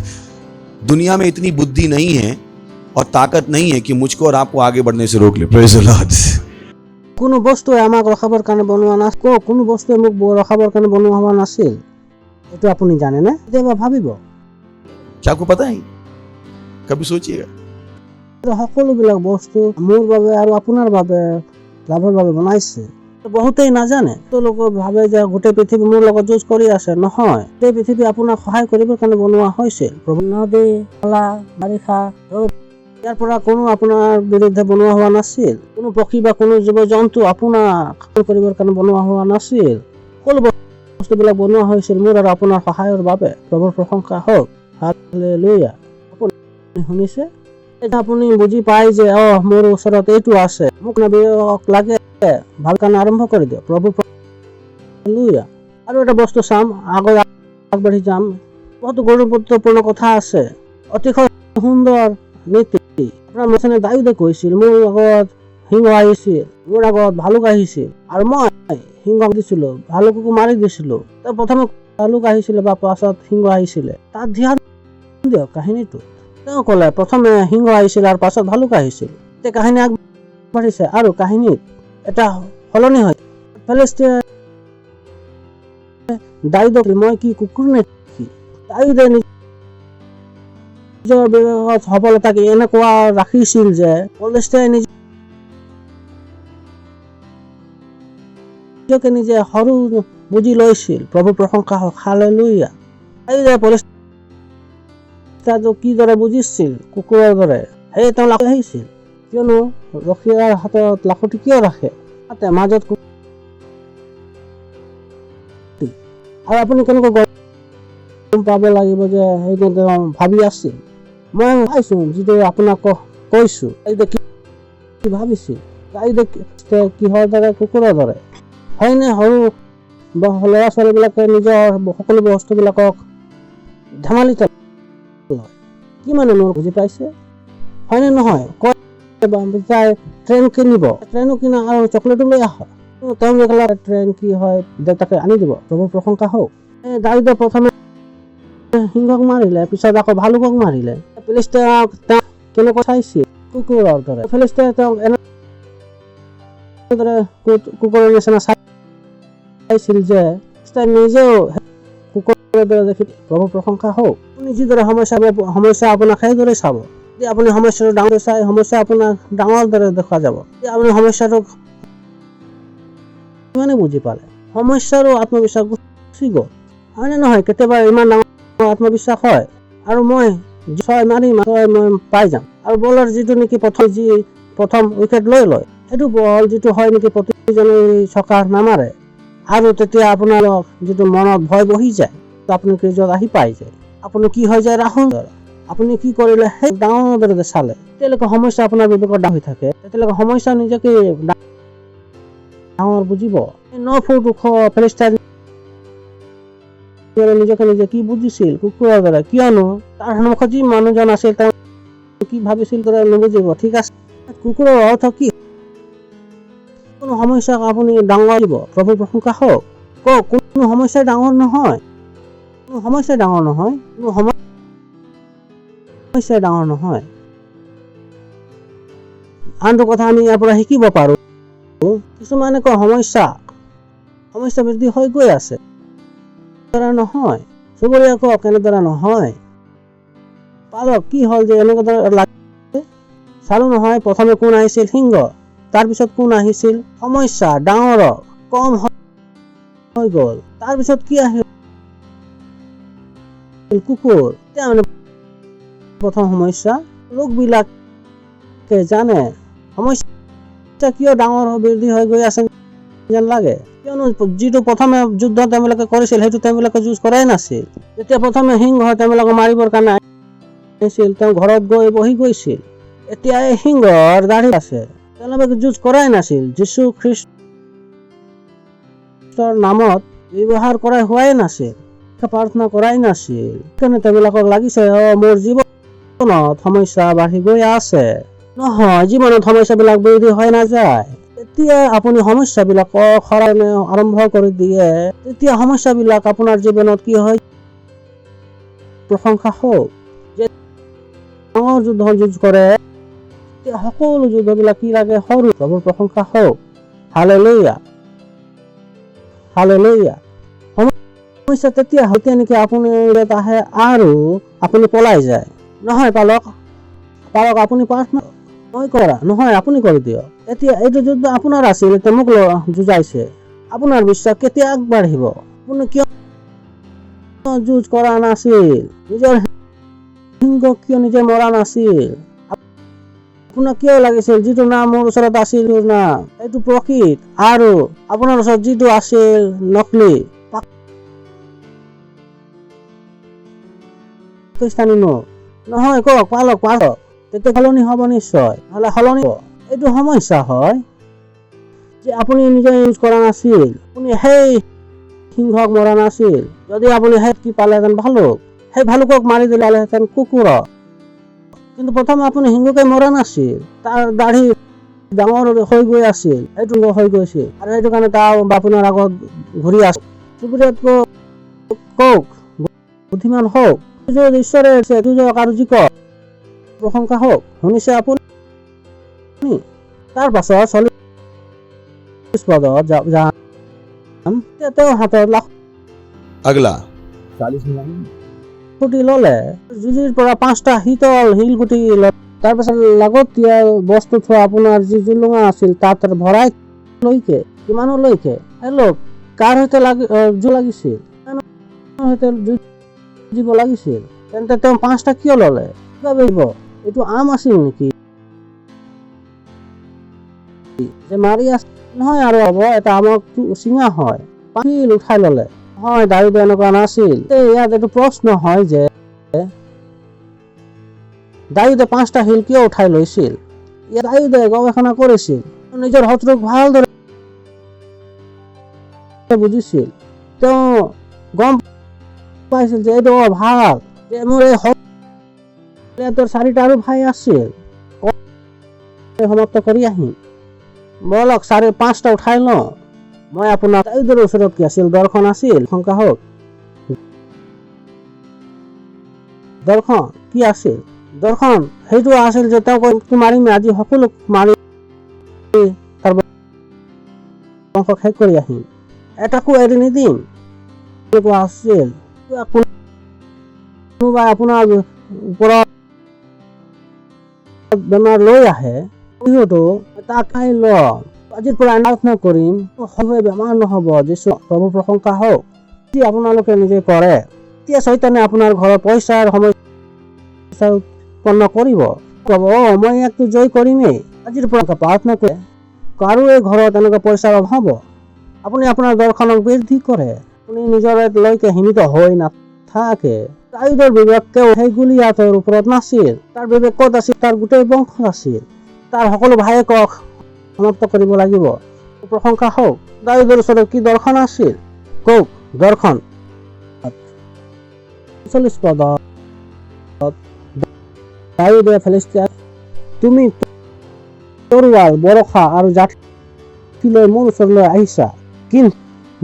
दुनिया में इतनी बुद्धि नहीं है और ताकत नहीं है कि मुझको और आपको आगे बढ़ने से रोक ले। Praise the Lord. কোনো বস্তুৱে আমাক ৰখাবৰ কাৰণে বনোৱা নাছিল, কোনো বস্তুৱে মোক ৰখাবৰ কাৰণে বনোৱা হোৱা নাছিল। এইটো আপুনি জানেনে? কেতিয়াবা ভাবিব क्या आपको पता है? कभी सोचिएगा। সকলোবিলাক বস্তু মোৰ বাবে আৰু আপোনাৰ বাবে লাভৰ বাবে বনাইছে। বহুতেই নাজানে, তেওঁলোকে ভাবে যে গোটেই পৃথিৱী মোৰ লগত যুঁজ কৰি আছে। নহয়, গোটেই পৃথিৱী আপোনাক সহায় কৰিবৰ কাৰণে বনোৱা হৈছিল। প্ৰভু নদী, নলা, বাৰিষা, ইয়াৰ পৰা কোনো আপোনাৰ বিৰুদ্ধে বনোৱা হোৱা নাছিল। কোনো পক্ষী বা কোনো জীৱ জন্তু আপোনাক সহায় কৰিবৰ কাৰণে বনোৱা হোৱা নাছিল। সকলো বস্তুবিলাক বনোৱা হৈছিল মোৰ আৰু আপোনাৰ সহায়ৰ বাবে। প্ৰভুৰ প্ৰশংসা হওক। হালেলুয়া। আপুনি শুনিছে? এটা আপুনি বুজি পায় যে মোৰ ওচৰত এইটো আছে, মোক লাগে, ভাল কাৰণে আৰম্ভ কৰি দিয়ক। প্ৰভু হালেলুয়া। আৰু এটা বস্তু চাম, আগবাঢ়ি যাম। বহুতো গুৰুত্বপূৰ্ণ কথা আছে, অতিশয় সুন্দৰ নীতি। আপোনাৰ মেচনে দাউদে কৈছিল, মোৰ আগত সিংহ আহিছিল, মোৰ আগত ভালুক আহিছিল, আৰু মই সিংহ দিছিলো, ভালুককো মাৰি দিছিলো। প্ৰথমে ভালুক আহিছিলে বা পাছত সিংহ আহিছিলে, তাত ধ্যান দিয়ক কাহিনীটো। তেওঁ ক'লে প্ৰথমে সিংহ আহিছিল আৰু পাছত ভালুক আহিছিল। এতিয়া কাহিনী আগবাঢ়িছে আৰু কাহিনীত এটা সলনি হয়। ফিলিষ্টিয়াই দাউদক, মই কি কুকুৰ নেকি? দাউদে নিজৰ ব্যৱহাৰত সফলতাক এনেকুৱা ৰাখিছিল যে ফিলিষ্টিয়াই নিজকে নিজে সৰু বুজি লৈছিল। প্ৰভু প্ৰশংসা হওক। হালেলুয়া। দাউদে ফিলিষ্টিয়াক কিদৰে বুজিছিল? কুকুৰৰ দৰে। সেয়ে তেওঁ লাখুটি আহিছিল। কিয়নো ৰখীয়াৰ হাতত লাখুটি কিয় ৰাখে? তাতে মাজত আৰু আপুনি কেনেকৈ গম পাব লাগিব যে সেইটো তেওঁ ভাবি আছিল? মই পাইছো, যিটো আপোনাক কৈছো। কি ভাবিছিল? কিহৰ দৰে? কুকুৰৰ দৰে। হয়নে? সৰু ল'ৰা ছোৱালীবিলাকে নিজৰ সকলো বস্তুবিলাকক ধেমালিতে লয়। কি মানে মোৰ বুজি পাইছে? হয়নে নহয়? কয় ট্ৰেইন কিনিব, ট্ৰেইনো কিনা আৰু চকলেটো লৈ আহ। তেওঁলোকে ট্ৰেইন কি হয় দেউতাকে আনি দিব। প্ৰভুৰ প্ৰশংসা হওক। দাউদে প্ৰথমে সিংহক মাৰিলে, পিছত আকৌ ভালুকক মাৰিলে। ফিলিষ্টিয়াক তেওঁ কেনেকৈ চাইছিল? কুকুৰৰ দৰে। ফিলিষ্টিয়াই তেওঁক এনেদৰে কুকুৰৰ নিচিনা চাইছিল যে নিজেও কুকুৰৰ দৰে দেখি। প্ৰভুৰ প্ৰশংসা হওক। আপুনি যিদৰে সমস্যা আপোনাক সেইদৰে চাব। যদি আপুনি সমস্যাটো ডাঙৰ চাই, সমস্যা আপোনাক ডাঙৰ দৰে দেখা যাব। যদি আপুনি সমস্যাটোক কিমানে বুজি পালে, সমস্যাৰো আত্মবিশ্বাস গুচি গ'ল। হয়নে নহয়? কেতিয়াবা ইমান ডাঙৰ আত্মবিশ্বাস হয় আৰু মই 6 মাৰিম, মই পাই যাম। আৰু বলৰ যিটো নেকি প্ৰথম উইকেট লৈ লয়, সেইটো বল যিটো হয় নেকি প্ৰতিজনে ছকা নামাৰে, আৰু তেতিয়া আপোনাৰ যিটো মনত ভয় বহি যায়, আপুনি ক্ৰিজত আহি পাই যায়। আপুনি কি হৈ যায়? ৰাহুল। আপুনি কি কৰিলে? সেই ডাঙৰ দৰে চালে। তেতিয়ালৈকে সমস্যা আপোনাৰ বিবেকত ডাঙৰ হৈ থাকে। তেতিয়ালৈকে সমস্যা নিজকে ডাঙৰ বুজিব। 9 ফুট ওখ ফিলিষ্টিয়াই নিজকে নিজে কি বুজিছিল? কুকুৰৰ দৰে। কিয়নো তাৰ সন্মুখত যি মানুহজন আছিল, তেওঁ কি ভাবিছিল দৰে নুবুজিব। ঠিক আছে, কুকুৰৰ অৰ্থ কি? কোনো সমস্যাক আপুনি ডাঙৰ দিব। প্ৰভুৰ প্ৰশংসা হওক। কোনো সমস্যাই ডাঙৰ নহয়, কোনো সমস্যাই ডাঙৰ নহয়, কোনো সমস্যাই ডাঙৰ নহয়। আনটো কথা আমি ইয়াৰ পৰা শিকিব পাৰো। কিছুমানে কয় সমস্যা বৃদ্ধি হৈ গৈ আছে। নহয়, চুবুৰীয়া কওক এনেদৰে নহয়। পালক কি হ'ল যে এনেকুৱা লাগে? চালো নহয়, প্ৰথমে কোন আহিছিল? সিংহ। তাৰপিছত কোন আহিছিল? সমস্যা ডাঙৰ কম হৈ গ'ল। তাৰপিছত কি আহিল? কুকুৰ। প্ৰথম সমস্যা। লোকবিলাকে জানে সমস্যা কিয় ডাঙৰ বৃদ্ধি হৈ গৈ আছে যেন লাগে। কিয়নো যিটো প্ৰথমে যুদ্ধ তেওঁলোকে কৰিছিল, সেইটো তেওঁলোকে যুঁজ কৰাই নাছিল। যেতিয়া প্ৰথমে সিংহ তেওঁলোকক মাৰিবৰ কাৰণে আহিছিল, তেওঁ ঘৰত গৈ বহি গৈছিল। এতিয়া এই সিংহৰ দাঢ়ি আছে, তেওঁলোকে যুঁজ কৰাই নাছিল। যীশু খ্ৰীষ্টৰ নামত ব্যৱহাৰ কৰাই হোৱাই নাছিল, প্ৰাৰ্থনা কৰাই নাছিল। সেইকাৰণে তেওঁলোকক লাগিছে মোৰ জীৱনত সমস্যা বাঢ়ি গৈ আছে। নহয়, জীৱনত সমস্যাবিলাক বৃদ্ধি হৈ নাযায়। যেতিয়া আপুনি সমস্যাবিলাক সৰাই আৰম্ভ কৰি দিয়ে, তেতিয়া সমস্যাবিলাক আপোনাৰ জীৱনত কি হয়? প্ৰশংসা হওক। ডাঙৰ যুদ্ধ যুঁজ কৰে, তেতিয়া সকলো যুদ্ধবিলাক কি লাগে? সৰু। প্ৰভুৰ প্ৰশংসা হওক। Hallelujah, hallelujah. সমস্যা তেতিয়া হয়তো নেকি আপুনি আহে আৰু আপুনি পলাই যায়। নহয় পালক, পালক আপুনি প্ৰাৰ্থনা মই কৰা নহয়, আপুনি কৰি দিয়ক। এতিয়া এইটো যুদ্ধ আপোনাৰ আছিল, এতিয়া মোক যুঁজাইছে। আপোনাৰ বিশ্বাস কেতিয়া আগবাঢ়িব? আপুনি কিয় যুঁজ কৰা নাছিল? নিজৰ সিংহ কিয় নিজে মৰা নাছিল? আপোনাক কিয় লাগিছিল যিটো নাম মোৰ ওচৰত আছিল না এইটো প্ৰকৃত, আৰু আপোনাৰ ওচৰত যিটো আছিল নকলি পাকিস্তানী নোট? নহয়, কওক পালক, পালক। তেতিয়া সলনি হ'ব নিশ্চয়, নহ'লে সলনি হ'ব। এইটো সমস্যা হয় যে আপুনি নিজে ইউজ কৰা নাছিল, আপুনি সেই সিংহক মৰা নাছিল। যদি আপুনি সেই কি পালেহেঁতেন? ভালুক। সেই ভালুকক মাৰি দিলেহেঁতেন কুকুৰক। কিন্তু প্ৰথমে আপুনি সিংহকে মৰা নাছিল, তাৰ দাঢ়ি ডাঙৰ হৈ গৈ আছিল, সেইটো হৈ গৈছিল, আৰু সেইটো কাৰণে তাৰ আপোনাৰ আগত ঘূৰি আছে। চুবুৰীয়াত কওক, বুদ্ধিমান হওক, ঈশ্বৰে আৰু যি কওক প্ৰশংসা হওক। শুনিছে আপুনি? তাৰ পাছত 40 পদত যাম। তেওঁৰ হাতত লাখ अगला ফুটি ললে, জুজিৰ পৰা 5টা শীতল শিলগুটি ললে। তাৰপিছত লাগতিয়াল বস্তু থোৱা আপোনাৰ যি জুলুঙা আছিল তাত ভৰাই লৈকে, কিমানলৈকে? হেল্ল', কাৰ সৈতে যুঁজ লাগিছিল? সৈতে যুঁজিব লাগিছিল। তেন্তে তেওঁ 5টা কিয় ললে? এইটো আম আছিল নেকি যে মাৰি আছে? নহয়, আৰু হ'ব এটা আমক চিঙা হয়, শিল উঠাই ললে। হয়, দাউদে এনেকুৱা নাছিল। ইয়াত এইটো প্ৰশ্ন হয় যে দাউদে 5টা শিল কিয় উঠাই লৈছিল? ইয়াত দাউদে গৱেষণা কৰিছিল, নিজৰ শত্ৰুক ভালদৰে বুজিছিল। তেওঁ গম পাইছিল যে এইটো ভাল, যে মোৰ এই 4টা আৰু ভাই আছিল, সমাপ্ত কৰি আহিম। বলক 5টা উঠাই লওঁ। মই আপোনাৰ দাউদৰ ওচৰত কি আছিল? দৰ্শন আছিল। শংকা হওক, দৰ্শন কি আছিল? দৰ্শন সেইটো আছিল যে তেওঁক মাৰিম, আজি সকলো মাৰি তাৰ বংশ শেষ কৰি আহিম, এটাকো এৰি নিদিম। আছিল কোনোবাই আপোনাৰ ওপৰত বেমাৰ লৈ আহে, তাক খাই লম, আজিৰ পৰা প্ৰাৰ্থনা কৰিম, বেমাৰ নহব। যিছু প্ৰভু প্ৰশংসা হওক। যদি আপোনালোকে নিজে কৰে, তেতিয়া শয়তানে আপোনাৰ ঘৰত পইচাৰ সমস্যা উৎপন্ন কৰিব। মই ইয়াকতো জয় কৰিমেই। আজিৰ পৰা প্ৰাৰ্থনা কৰে, কাৰো এই ঘৰত এনেকুৱা পইচাৰ অভাৱ। আপুনি আপোনাৰ দৰ্শনক বৃদ্ধি কৰে, আপুনি নিজৰ লৈকে সীমিত হৈ নাথাকে। দাউদৰ বিবেক সেই গলিয়াতৰ ওপৰত নাছিল, তাৰ বিবেক ক'ত আছিল? তাৰ গোটেই বংশত আছিল। তাৰ সকলো ভায়েকক সমাপ্ত কৰিব লাগিব। প্ৰশংসা হওক। দাউদৰ ওচৰত কি দৰ্শন আছিল? কওক, দৰ্শন 40 পদত দাউদে ফিলিষ্টিয়াক, তুমি তৰোৱাল, বৰষা আৰু জাঠি লৈ মোৰ ওচৰলৈ আহিছা, কিন্তু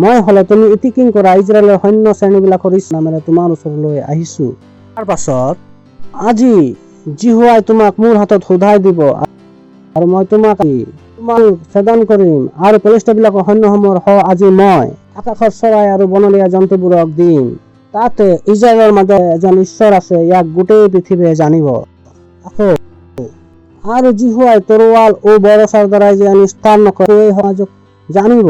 মই হলে তুমি এটি কিং কৰা ইজৰাইলৰ সৈন্য শ্ৰেণীবিলাকৰ নামেৰে তোমাৰ ওচৰলৈ আহিছো। তাৰ পাছত আজি জিহুৱাই তোমাক মোৰ হাতত সোধাই দিব, আৰু মই তোমাক ছেদন কৰিম, আৰু ফিলিষ্টিয়াবিলাকৰ সৈন্যসমূহৰ আজি মই আকাশৰ চৰাই আৰু বনৰীয়া জন্তুবোৰক দিম। তাতে ইজৰাইলৰ মাজত এজন ঈশ্বৰ আছে, ইয়াক গোটেই পৃথিৱীয়ে জানিব। আৰু জিহুৱাই তৰোৱাল ও বৰছাৰ দ্বাৰাই যে স্থান নকৰে সমাজক জানিব,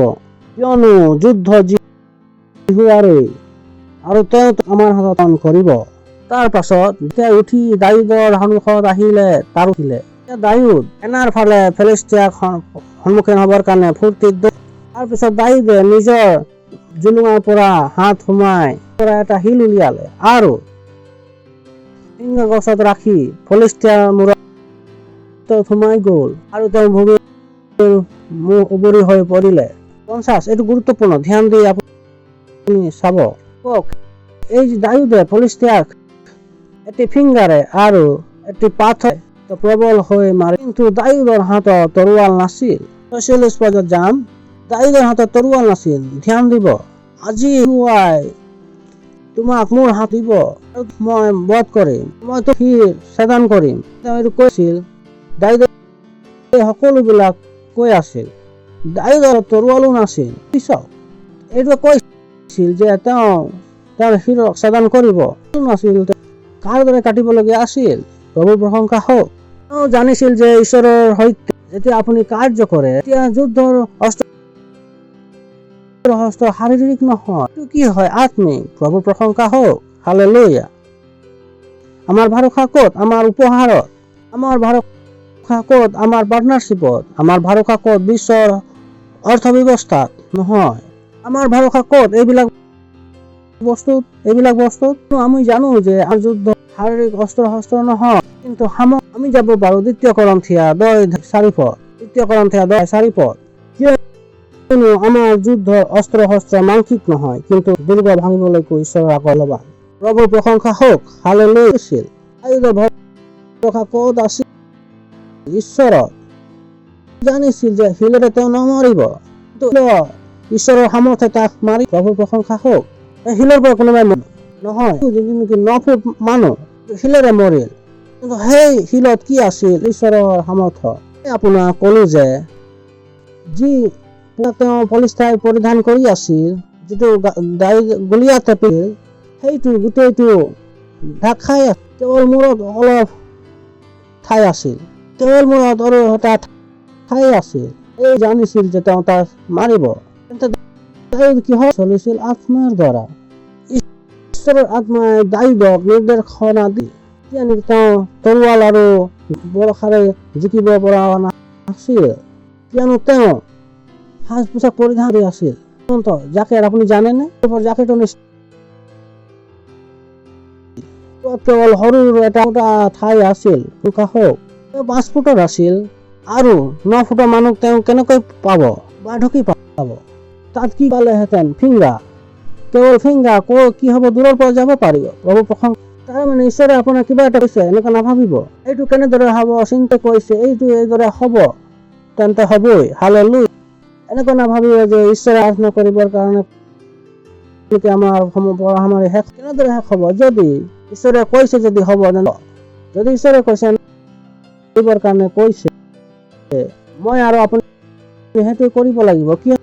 কিয়নো যুদ্ধ জিহুৱাৰে, আৰু তেওঁ আমাৰ হাতত কৰিব। তাৰ পাছত উঠি দাউদৰ সন্মুখত আহিলে, তাৰ উঠিলে দাউদ এনাৰ ফালে ফিলিষ্টিয়াক সন্মুখীন হবৰ কাৰণে ফূৰ্তিত। তাৰ পিছত দাউদে নিজৰ জুলুঙাৰ পৰা হাত সোমাই এটা শিল উলিয়ালে আৰু সিংহ গছত ৰাখি ফিলিষ্টিয়াৰ মূৰত সোমাই গল, আৰু তেওঁ ভূমিৰ মুখ উবৰি হৈ পৰিলে। 50 এইটো গুৰুত্বপূৰ্ণ, ধ্যান দি আপুনি চাব। এই দাউদে ফিলিষ্টিয়াক এটি ফিংগাৰে আৰু এটি পাথৰে প্ৰবল হৈ মাৰে, কিন্তু দাউদৰ হাতত তৰোৱাল নাছিল। 46 পদত যাম। দাউদৰ হাতত তৰোৱাল নাছিল। ধ্যান দিব, আজি তোমাক মোৰ হাত দিব আৰু মই বধ কৰিম, মই তো ছেদন কৰিম। তেওঁ এইটো কৈছিল। দাউদে সকলোবিলাক কৈ আছিল। দাউদৰ তৰোৱালো নাছিল। পিছত এইটো কৈছিল যে তেওঁৰ শিৰক ছেদন কৰিব নাছিল, কাৰ দৰে কাটিবলগীয়া আছিল। প্ৰভুৰ প্ৰশংসা হওক। তেওঁ জানিছিল যে ঈশ্বৰৰ সৈতে যেতিয়া আপুনি কাৰ্য কৰে তেতিয়া যুদ্ধৰ অস্ত্ৰ শাৰীৰিক নহয়, এইটো কি হয়? আত্মিক। প্ৰভুৰ প্ৰশংসা হওক। হালেলুয়া। আমাৰ ভৰসা ক'ত? আমাৰ উপহাৰত। আমাৰ ভৰসা ক'ত? আমাৰ পাৰ্টনাৰশ্বিপত। আমাৰ ভৰসা ক'ত? বিশ্বৰ অৰ্থব্যৱস্থাত নহয়। আমাৰ ভৰসা ক'ত? এইবিলাক বস্তুত আমি জানো যে আমাৰ যুদ্ধ শাৰীৰিক অস্ত্ৰ শস্ত্ৰ নহয়, কিন্তু আমি যাব পাৰো 2 কৰিন্থিয়া 10:4। কিয়নো আমাৰ যুদ্ধৰ অস্ত্ৰ শস্ত্ৰ মানসিক নহয়, কিন্তু দুৰ্গ ভাঙিবলৈকো ঈশ্বৰৰ আকলবান। প্ৰভুৰ প্ৰশংসা হওক। হালেলুয়া। দাউদৰ ভৰসা ক'ত আছিল? ঈশ্বৰত। জানিছিল যে শিলেৰে তেওঁ নমৰিব, ঈশ্বৰৰ সামৰ্থ্যে তাক মাৰি। প্ৰভুৰ প্ৰশংসা হওক। শিলৰ পৰা কোনোবাই নহয়, 9 ফুট মানুহ শিলেৰে মৰিল, কিন্তু সেই শিলত কি আছিল? ঈশ্বৰৰ সামৰ্থ্য। আপোনাক কলো যে যি তেওঁ পলিষ্টাৰ পৰিধান কৰি আছিল, যিটো গলিয়াতে পিছিল, সেইটো গোটেইটো ঢাক খাই আছিল। কেৱল মূৰত অলপ ঠাই আছিল। এই জানিছিল যে তেওঁ তাক মাৰিব। কিহৰ চলিছিল? আত্মাৰ দ্বাৰা। ঈশ্বৰৰ আত্মাই দাউদক নিৰ্দেশনা দি তেওঁ তৰোৱাল আৰু বৰষাৰে জিকিব পৰা নাছিল, কিয়নো তেওঁ সাজ পোছাক পৰিধান কৰি আছিল। জাকেট আপুনি জানেনে? জাকেটৰ কেৱল সৰু এটা ঠাই আছিল। 5 ফুটৰ আছিল আৰু 9 ফুটৰ মানুহ তেওঁ কেনেকৈ পাব বা ঢুকি পাব? তাত কি পালেহেঁতেন? ফিংগা। কেৱল ফিংগা কি হ'ব? দূৰৰ পৰা যাব পাৰিব। প্ৰভু প্ৰশংসা। তাৰমানে ঈশ্বৰে আপোনাক কিবা এটা কৈছে, এনেকুৱা নাভাবিব এইটো কেনেদৰে হ'ব, চিন্তা কৰিছে এইটো এইদৰে হ'ব, তেন্তে হ'বই। হালেলুয়া। এনেকুৱা নাভাবিব যে ঈশ্বৰে আৰাধনা কৰিবৰ কাৰণে আমাৰ পঢ়া শেষ কেনেদৰে শেষ হ'ব? যদি ঈশ্বৰে কৈছে, যদি হ'ব, যদি ঈশ্বৰে কৈছে কৰিবৰ কাৰণে কৈছে, মই আৰু আপুনি সেইটো কৰিব লাগিব। কিয়নো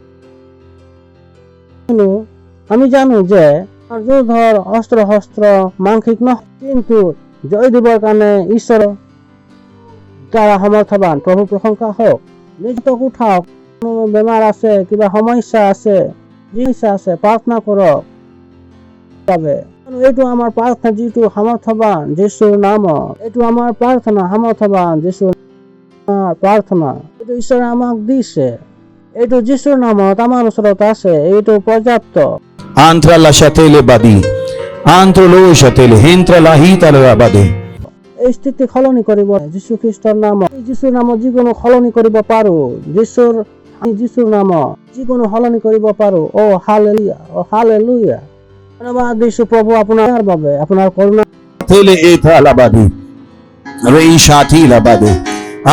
আমি জানো যে যুদ্ধৰ অস্ত্ৰ শস্ত্ৰ মানসিক নহয়, কিন্তু জয় দিবৰ কাৰণে ঈশ্বৰৰ দ্বাৰা সমৰ্থবান। প্ৰভু প্ৰশংসা হওক। নিজক উঠাওক। বেমাৰ আছে, কিবা সমস্যা আছে, প্ৰাৰ্থনা কৰক। এইটো আমাৰ প্ৰাৰ্থনা, যিটো সামৰ্থবান যীশুৰ নামত। এইটো আমাৰ প্ৰাৰ্থনা, সামৰ্থবান যীশুৰ প্ৰাৰ্থনা। এইটো ঈশ্বৰে আমাক দিছে। এইটো যীশুৰ নামত আমাৰ ওচৰত আছে। এইটো পৰ্যাপ্ত। Antra la shatele badi. Antro lo shatele. Hentra la hita la badi. এই স্থিতি সলনি কৰিব যীশু খ্ৰীষ্টৰ নামত। যীশুৰ নামত যিকোনো সলনি কৰিব পাৰো। যীশুৰ নামত যিকোনো সলনি কৰিব পাৰো। ও হালেলুয়া, ও হালেলুয়া। ধন্যবাদ দিছো প্ৰভু আপোনাৰ বাবে, আপোনাৰ কৰুণা। Tele eta la badi. Rei shati la badi.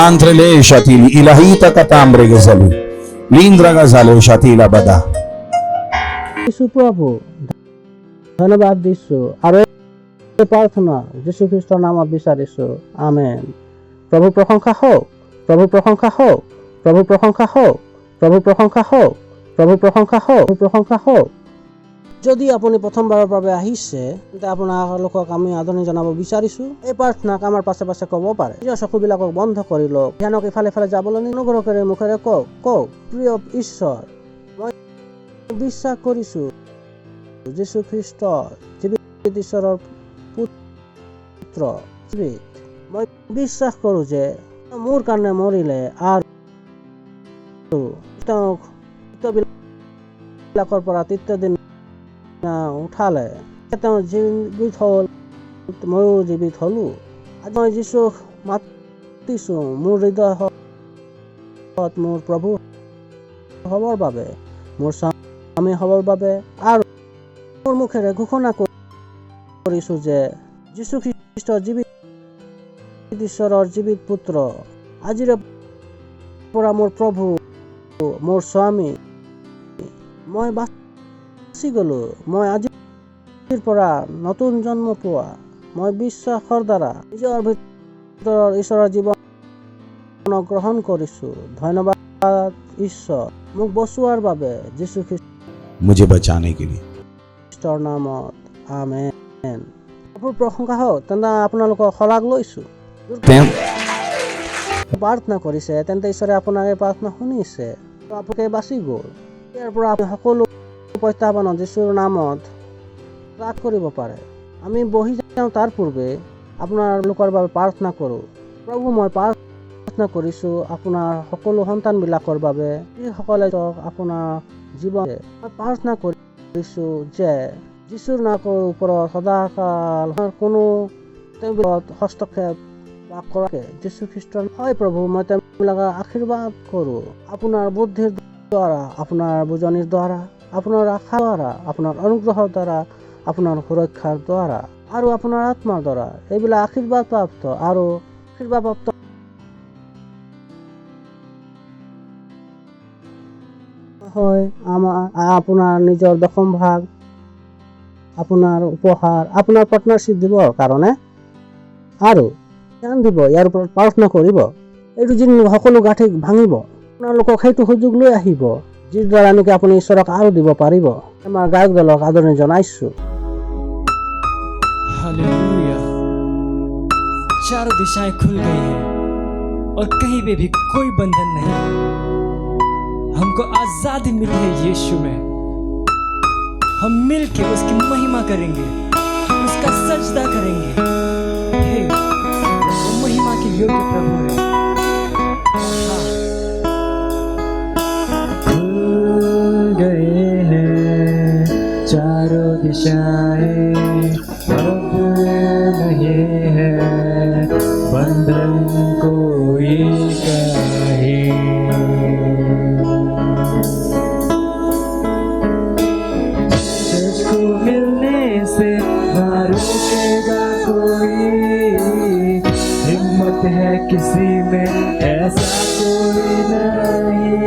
Antre le shatili. Ilahita katambre gezali. Lindra gazale shati la bada. প্ৰভু ধন্যবাদ দিছো আৰু প্ৰাৰ্থনা যীশু খ্ৰীষ্টৰ নামত বিচাৰিছো। আমেন। প্ৰভু প্ৰশংসা হওক। প্ৰভু প্ৰশংসা হওক। প্ৰভু প্ৰশংসা হওক। প্ৰভু প্ৰশংসা হওক। প্ৰভু প্ৰশংসা হওক। প্ৰশংসা হওক। যদি আপুনি প্ৰথমবাৰৰ বাবে আহিছে, তেন্তে আপোনালোকক আমি আদৰণি জনাব বিচাৰিছো। এই প্ৰাৰ্থনাক আমাৰ পাছে পাছে ক'ব পাৰে। নিজৰ চকুবিলাকক বন্ধ কৰি লওক। ধ্যানক ইফালে ইফালে যাবলৈ অনুগ্ৰহ কৰি মুখেৰে কওক, প্ৰিয় ঈশ্বৰ, মই বিশ্বাস কৰিছো যীশু খ্ৰীষ্ট জীৱিত ঈশ্বৰৰ পুত্ৰ। মই বিশ্বাস কৰো যে মোৰ কাৰণে মৰিলে আৰু তেওঁক বিলাকৰ পৰা 3য় দিন উঠালে। তেওঁ জীৱিত হ'ল, ময়ো জীৱিত হলো। আজি মই যীশুক মাতিছো মোৰ হৃদয়ত মোৰ প্ৰভু হ'বৰ বাবে, মোৰ স্বামী হ'বৰ বাবে, আৰু মোৰ মুখেৰে ঘোষণা কৰিছো যে যীশু খ্ৰীষ্ট জীৱিত ঈশ্বৰৰ জীৱিত পুত্ৰ, আজিৰে পৰা মোৰ প্ৰভু, মোৰ স্বামী। মই বাচি গলো। মই আজি পৰা নতুন জন্ম পোৱা মই বিশ্বাসৰ দ্বাৰা নিজৰ ভিতৰৰ ঈশ্বৰৰ জীৱন গ্ৰহণ কৰিছোঁ। ধন্যবাদ ঈশ্বৰ মোক বচোৱাৰ বাবে যীশু मुझे बचाने के लिए। খ্ৰীষ্টৰ নামত আমেন। প্ৰভুৰ প্ৰশংসা হওক। তেন্তে আপোনালোকক শলাগ লৈছোঁ। প্ৰাৰ্থনা কৰিছে তেন্তে ঈশ্বৰে আপোনাৰ এই প্ৰাৰ্থনা শুনিছে, আপোনালোকে বাচি গ'ল। ইয়াৰ পৰা আপুনি সকলো প্ৰত্যাহ্বানত যীশুৰ নামত ত্যাগ কৰিব পাৰে। আমি বহি যাওঁ তাৰ পূৰ্বে আপোনালোকৰ বাবে প্ৰাৰ্থনা কৰোঁ। প্ৰভু মই প্ৰাৰ্থনা কৰিছোঁ আপোনাৰ সকলো সন্তানবিলাকৰ বাবে, যিসকলে আপোনাৰ জীৱন মই প্ৰাৰ্থনা কৰিছোঁ যে যীশুৰ নামৰ ওপৰত সদাকাল কোনো তেওঁলোকৰ হস্তক্ষেপ কৰাকে যীশু খ্ৰীষ্টৰ হয়। প্ৰভু মই তেওঁলোকক আশীৰ্বাদ কৰোঁ আপোনাৰ বুদ্ধিৰ দ্বাৰা, আপোনাৰ বুজনিৰ দ্বাৰা, আপোনাৰ আশাৰ দ্বাৰা, আপোনাৰ অনুগ্ৰহৰ দ্বাৰা, আপোনাৰ সুৰক্ষাৰ দ্বাৰা আৰু আপোনাৰ আত্মাৰ দ্বাৰা এইবিলাক আশীৰ্বাদ প্ৰাপ্ত আৰু আশীৰ্বাদ প্ৰাপ্ত হয়। আপোনাৰ নিজৰ দশম ভাগ, আপোনাৰ উপহাৰ, আপোনাৰ পাৰ্টনাৰশ্বিপ দিবৰ কাৰণে আৰু ধ্যান দিব, ইয়াৰ ওপৰত প্ৰাৰ্থনা কৰিব। এইটো যি সকলো গাঁঠি ভাঙিব, আপোনালোকক সেইটো সুযোগ লৈ আহিব, যিৰ দ্বাৰা নেকি আপুনি ঈশ্বৰক আৰু দিব পাৰিব। আমাৰ গায়ক দলক আদৰণি জনাইছোঁ। हालेलुया। चारों दिशाएं खुल गई हैं और कहीं पे भी कोई बंधन नहीं। हमको आजादी मिली है यीशु में। हम मिलके उसकी महिमा करेंगे, उसका सजदा करेंगे। हे, वो महिमा के योग्य प्रभु है। हाँ। खुल गए हैं चारों दिशाएं, अब नहीं है बंधन कोई कहीं। तुझको मिलने से ना रुकेगा कोई, हिम्मत है किसी में ऐसा कोई नहीं।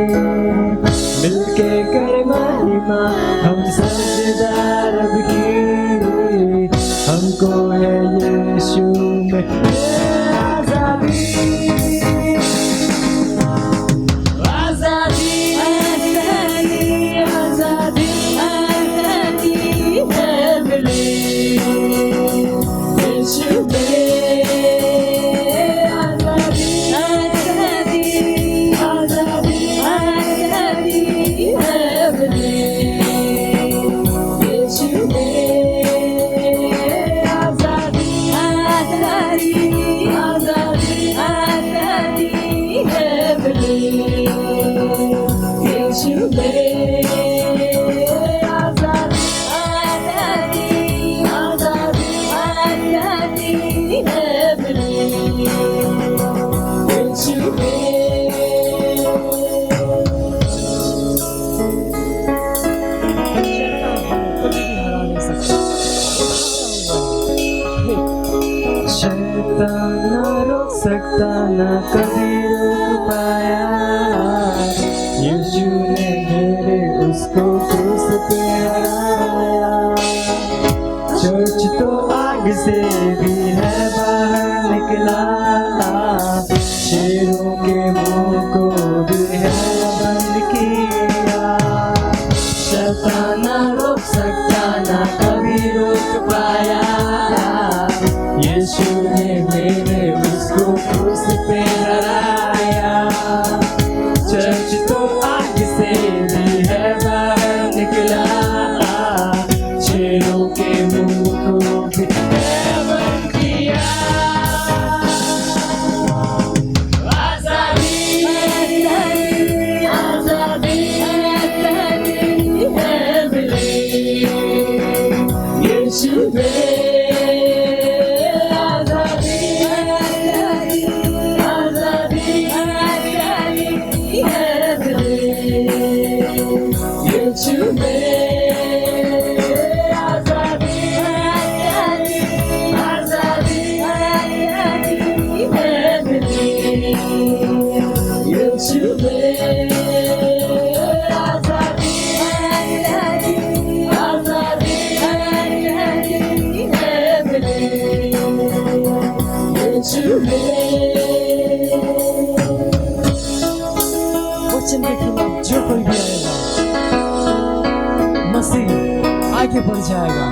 मिलके कर महिमा हम सजदा रब की, हमको है यीशु में आजादी। आजादी आजादी आजादी है मिली यीशु में। आजादी आजादी आजादी आजादी है मिली यीशु में। आजादी आजादी आजादी आजादी है मिली यीशु में। आजादी आजादी आजादी आजादी है मिली यीशु में। कभी भी हरा नहीं सकता। शैतान ना रोक सकता, ना कभी रोक पाया। यीशु ने मेरे उसको क्रूस पे हराया। चर्च तो आग से भी है बाहर निकला, शेरों के मुंह को भी है बंद किया। शैतान ना रोक सकता, ना कभी रोक पाया। यीशु ने मेरे उसको क्रूस पे हराया। मसीह आगे बढ़ जाएगा।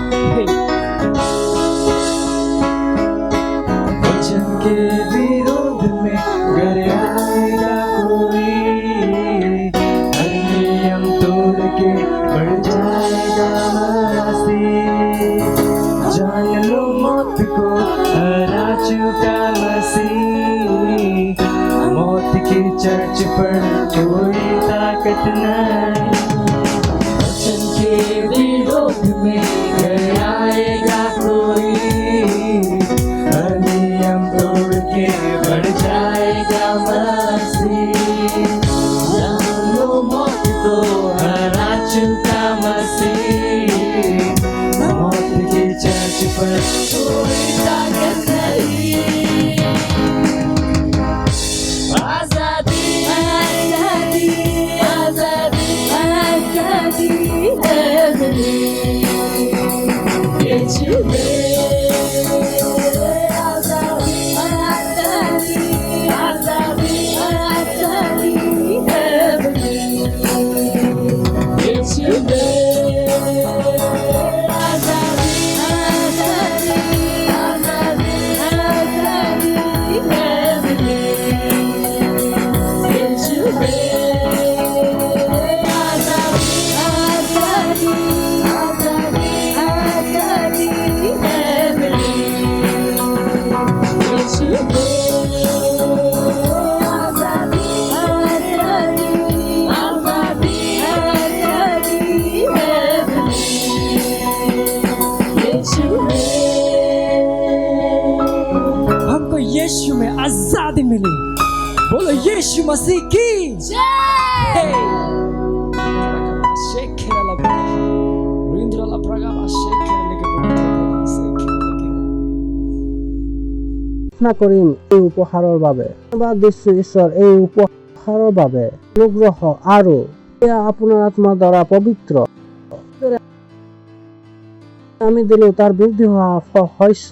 वचन के विरोध में घर आएगा कोई, हर नियम तोड़ के बढ़ जाएगा मसीह। जान लो मौत को हरा चुका मसीह, मौत की चर्च पर कोई ताकत नहीं। वचन के विरोध में घर आएगा कोई, हर नियम तोड़ के बढ़ जाएगा मसीह। जान लो मौत को हरा चुका मसीह, मौत की चर्च पर कोई ताकत नहीं। आजादी आजादी आजादी आजादी है मिली यीशु में। आजादी आजादी आजादी आजादी है मिली यीशु में। आजादी आजादी आजादी आजादी है मिली यीशु में। आजादी आजादी आजादी आजादी है मिली यीशु में। आजादी आजादी आजादी आजादी है मिली यीशु में। हमको यीशु में आजादी मिली। बोलो यीशु मसीह की जय। প্ৰাৰ্থনা কৰিম এই উপহাৰৰ বাবে। ধন্যবাদ দিছো ঈশ্বৰ এই উপহাৰৰ বাবে। অনুগ্ৰহ আৰু এয়া আপোনাৰ আত্মাৰ দ্বাৰা পবিত্ৰ। আমি দিলো তাৰ বৃদ্ধি হোৱা শস্য,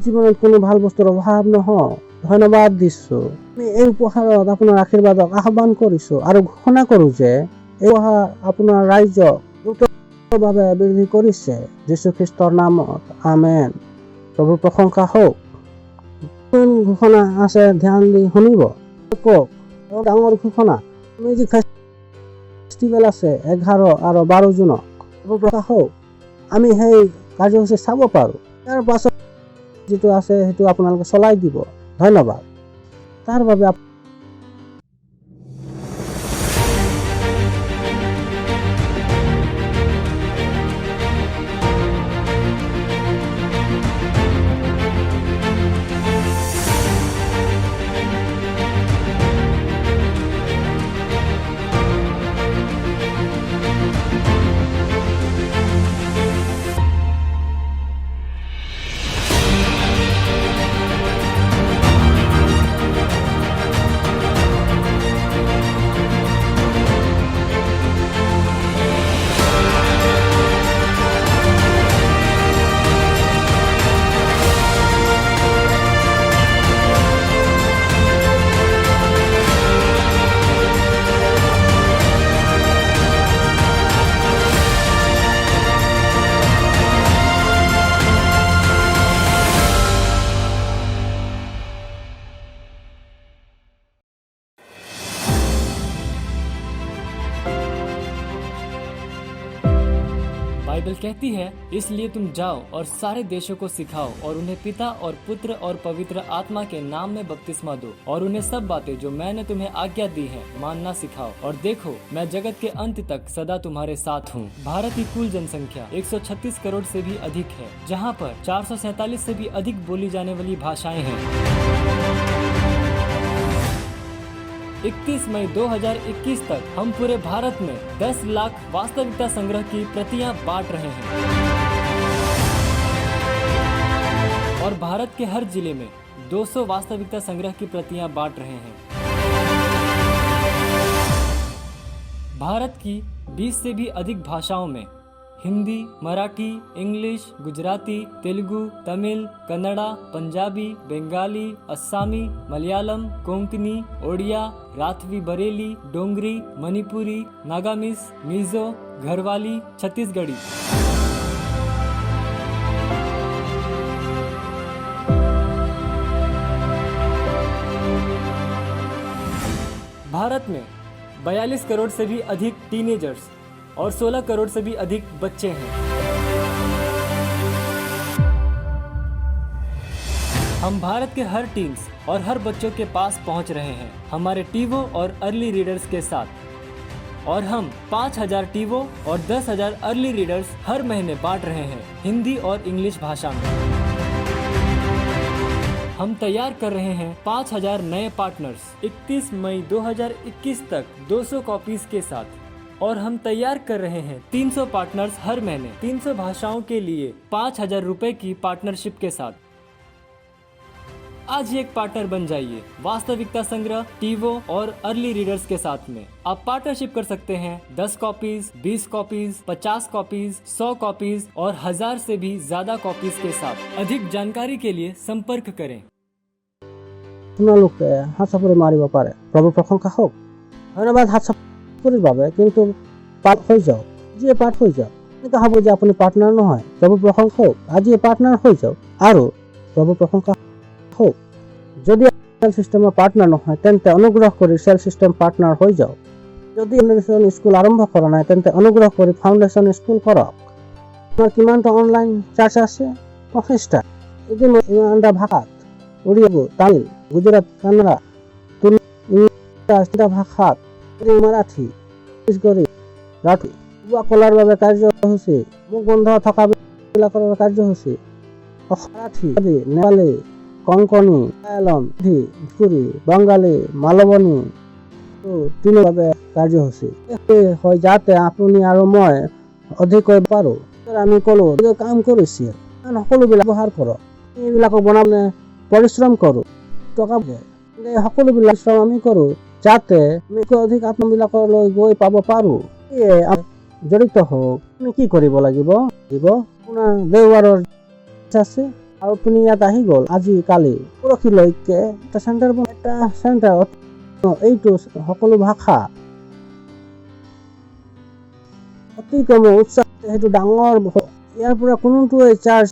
জীৱনত কোনো ভাল বস্তুৰ অভাৱ নহয়। ধন্যবাদ দিছো। আমি এই উপহাৰত আপোনাৰ আশীৰ্বাদক আহ্বান কৰিছো আৰু ঘোষণা কৰো যে এই উপহাৰ আপোনাৰ ৰাজ্যক দ্ৰুতভাৱে বৃদ্ধি কৰিছে। যীশু খ্ৰীষ্টৰ নামত আমেন। প্ৰভুৰ প্ৰশংসা হওক। ঘোষণা আছে, ধ্যান দি শুনিব। কওক ডাঙৰ ঘোষণা। মিউজিক ফেষ্টিভেল আছে 11 আৰু 12 জুনত। প্ৰকাশ হওক। আমি সেই কাৰ্যসূচী চাব পাৰোঁ। ইয়াৰ পাছত যিটো আছে সেইটো আপোনালোকে চলাই দিব। ধন্যবাদ তাৰ বাবে। बाइबल कहती है, इसलिए तुम जाओ और सारे देशों को सिखाओ और उन्हें पिता और पुत्र और पवित्र आत्मा के नाम में बपतिस्मा दो और उन्हें सब बातें जो मैंने तुम्हें आज्ञा दी हैं मानना सिखाओ। और देखो, मैं जगत के अंत तक सदा तुम्हारे साथ हूँ। भारत की कुल जनसंख्या 136 करोड़ से भी अधिक है, जहाँ पर 447 से भी अधिक बोली जाने वाली भाषाएं हैं। 31 मई 2021 तक हम पूरे भारत में 10 लाख वास्तविकता संग्रह की प्रतियां बांट रहे हैं और भारत के हर जिले में 200 वास्तविकता संग्रह की प्रतियां बांट रहे हैं। भारत की 20 से भी अधिक भाषाओं में हिंदी, मराठी, इंग्लिश, गुजराती, तेलुगु, तमिल, कन्नड़ा, पंजाबी, बंगाली, अस्सामी, मलयालम, कोंकणी, ओडिया, राथवी बरेली, डोंगरी, मणिपुरी, नागामीज, मिजो, घरवाली छत्तीसगढ़ी। भारत में 42 करोड़ से भी अधिक टीनेजर्स और 16 करोड़ से भी अधिक बच्चे हैं। हम भारत के हर टीम्स और हर बच्चों के पास पहुंच रहे हैं हमारे टीवो और अर्ली रीडर्स के साथ, और हम 5000 टीवो और 10,000 अर्ली रीडर्स हर महीने बांट रहे हैं हिंदी और इंग्लिश भाषा में। हम तैयार कर रहे हैं 5000 नए पार्टनर्स 31 मई 2021 तक 200 कॉपीज के साथ, और हम तैयार कर रहे हैं 300 पार्टनर्स हर महीने 300 भाषाओं के लिए 5000 रुपए की पार्टनरशिप के साथ। आज ही एक पार्टनर बन जाइए वास्तविकता संग्रह, टीवो और अर्ली रीडर्स के साथ में। आप पार्टनरशिप कर सकते हैं 10 कॉपीज, 20 कॉपीज, 50 कॉपीज, 100 कॉपीज और 1000 से भी ज्यादा कॉपीज के साथ। अधिक जानकारी के लिए संपर्क करें। আপোনালোকে হাত চাপৰি মাৰিব পাৰে। প্ৰভু প্ৰশংসা হওক। ধন্যবাদ হাত চাপৰিৰ বাবে, কিন্তু পাঠ হৈ যাওক, যিয়ে পাঠ হৈ যাওক। এনেকুৱা হ'ব যে আপুনি পাৰ্টনাৰ নহয়। প্ৰভু প্ৰশংসা হওক। আজিয়ে পাৰ্টনাৰ হৈ যাওক আৰু প্ৰভু প্ৰশংসা হওক। যদি চেল চিষ্টেমৰ পাৰ্টনাৰ নহয় তেন্তে অনুগ্ৰহ কৰি চেল চিষ্টেম পাৰ্টনাৰ হৈ যাওক। যদি ফাউণ্ডেশ্যন স্কুল আৰম্ভ কৰা নাই তেন্তে অনুগ্ৰহ কৰি ফাউণ্ডেশ্যন স্কুল কৰক। আপোনাৰ কিমানটা অনলাইন চাৰ্চ আছে? 25টা। ইমানটা ভাষাত উৰিয়া, তামিল, গুজৰাট, কান্নাড়া, ইংৰাজী ভাষাত মাৰাঠী, ছত্তীশগড়ী, ৰাঠী যুৱকসকলৰ বাবে কাৰ্যসূচী, মুখ বন্ধ থকা বিলাকৰ বাবে কাৰ্যসূচী, মাৰাঠী, নেপালী, কংকণী, মালায়ালম, ভোজপুৰী, বংগালী, মালৱনী তিনিৰ বাবে কাৰ্যসূচী হয়, যাতে আপুনি আৰু মই অধিককৈ পাৰোঁ। আমি ক'লো কাম কৰিছে, সকলোবিলাক ব্যৱহাৰ কৰক। এইবিলাকক বনাবলৈ পৰিশ্ৰম কৰোঁ, টকা সকলোবিলাক শ্ৰম আমি কৰোঁ, যাতে আমি অধিক আত্মবিলাকলৈ গৈ পাব পাৰোঁ। জড়িত হওক। আপুনি কি কৰিব লাগিব? আপোনাৰ দেওবাৰৰ আছে আৰু আপুনি ইয়াত আহি গ'ল আজি কালি পৰহিলৈকে এটা চেণ্টাৰত এইটো সকলো ভাষা অতি কমে উৎসাহ, সেইটো ডাঙৰ। ইয়াৰ পৰা কোনোটোৱে চাৰ্জ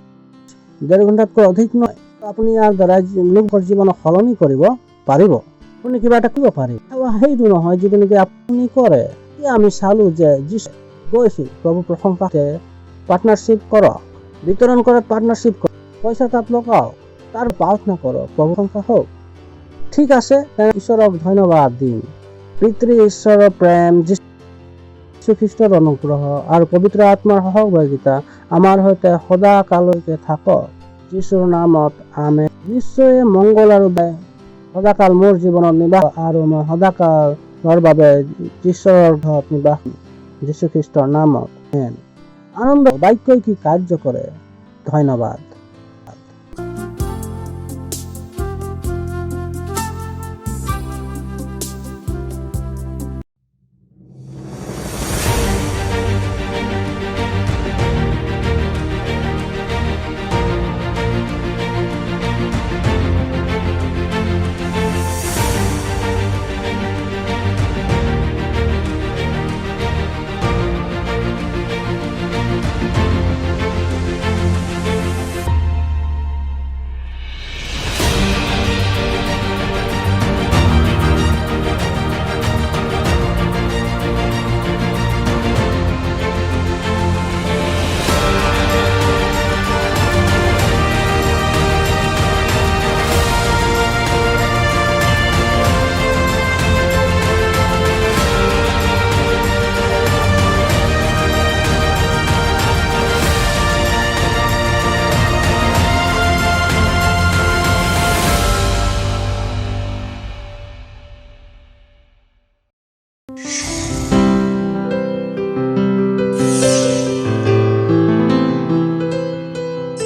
1.5 ঘণ্টাতকৈ অধিক নহয়। আপুনি ইয়াৰ দ্বাৰা লোকৰ জীৱনক সলনি কৰিব পাৰিব। আপুনি কিবা এটা কৰিব পাৰিব। সেইটো নহয় যিটো নেকি আপুনি কৰে। এতিয়া আমি চালো যে যীশু গৈছিল। প্ৰভু প্ৰশংসাকে পাৰ্টনাৰশ্বিপ কৰক, বিতৰণ কৰাত পাৰ্টনাৰশ্বিপ কৰক, পইচা তাত লগাওক, তাৰ প্ৰাৰ্থনা কৰক। প্ৰভু প্ৰশংসা হওক। ঠিক আছে, ঈশ্বৰক ধন্যবাদ দিম। পিতৃ ঈশ্বৰৰ প্ৰেম, যীশু খ্ৰীষ্টৰ অনুগ্ৰহ আৰু পবিত্ৰ আত্মাৰ সহযোগিতা আমাৰ সৈতে সদা কালৈকে থাকক। যীশুৰ নামত আমেন। নিশ্চয় মংগল আৰু সদাকাল মোৰ জীৱনত নিবাস, আৰু মই সদাকালৰ বাবে ঈশ্বৰৰ ঘৰত নিবাস। যীশু খ্ৰীষ্টৰ নামত আমেন। আনন্দ বাক্যই কি কাৰ্য কৰে। ধন্যবাদ।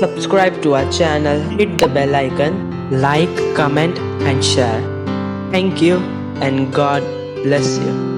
Subscribe to our channel, hit the bell icon, like, comment and share. Thank you and God bless you.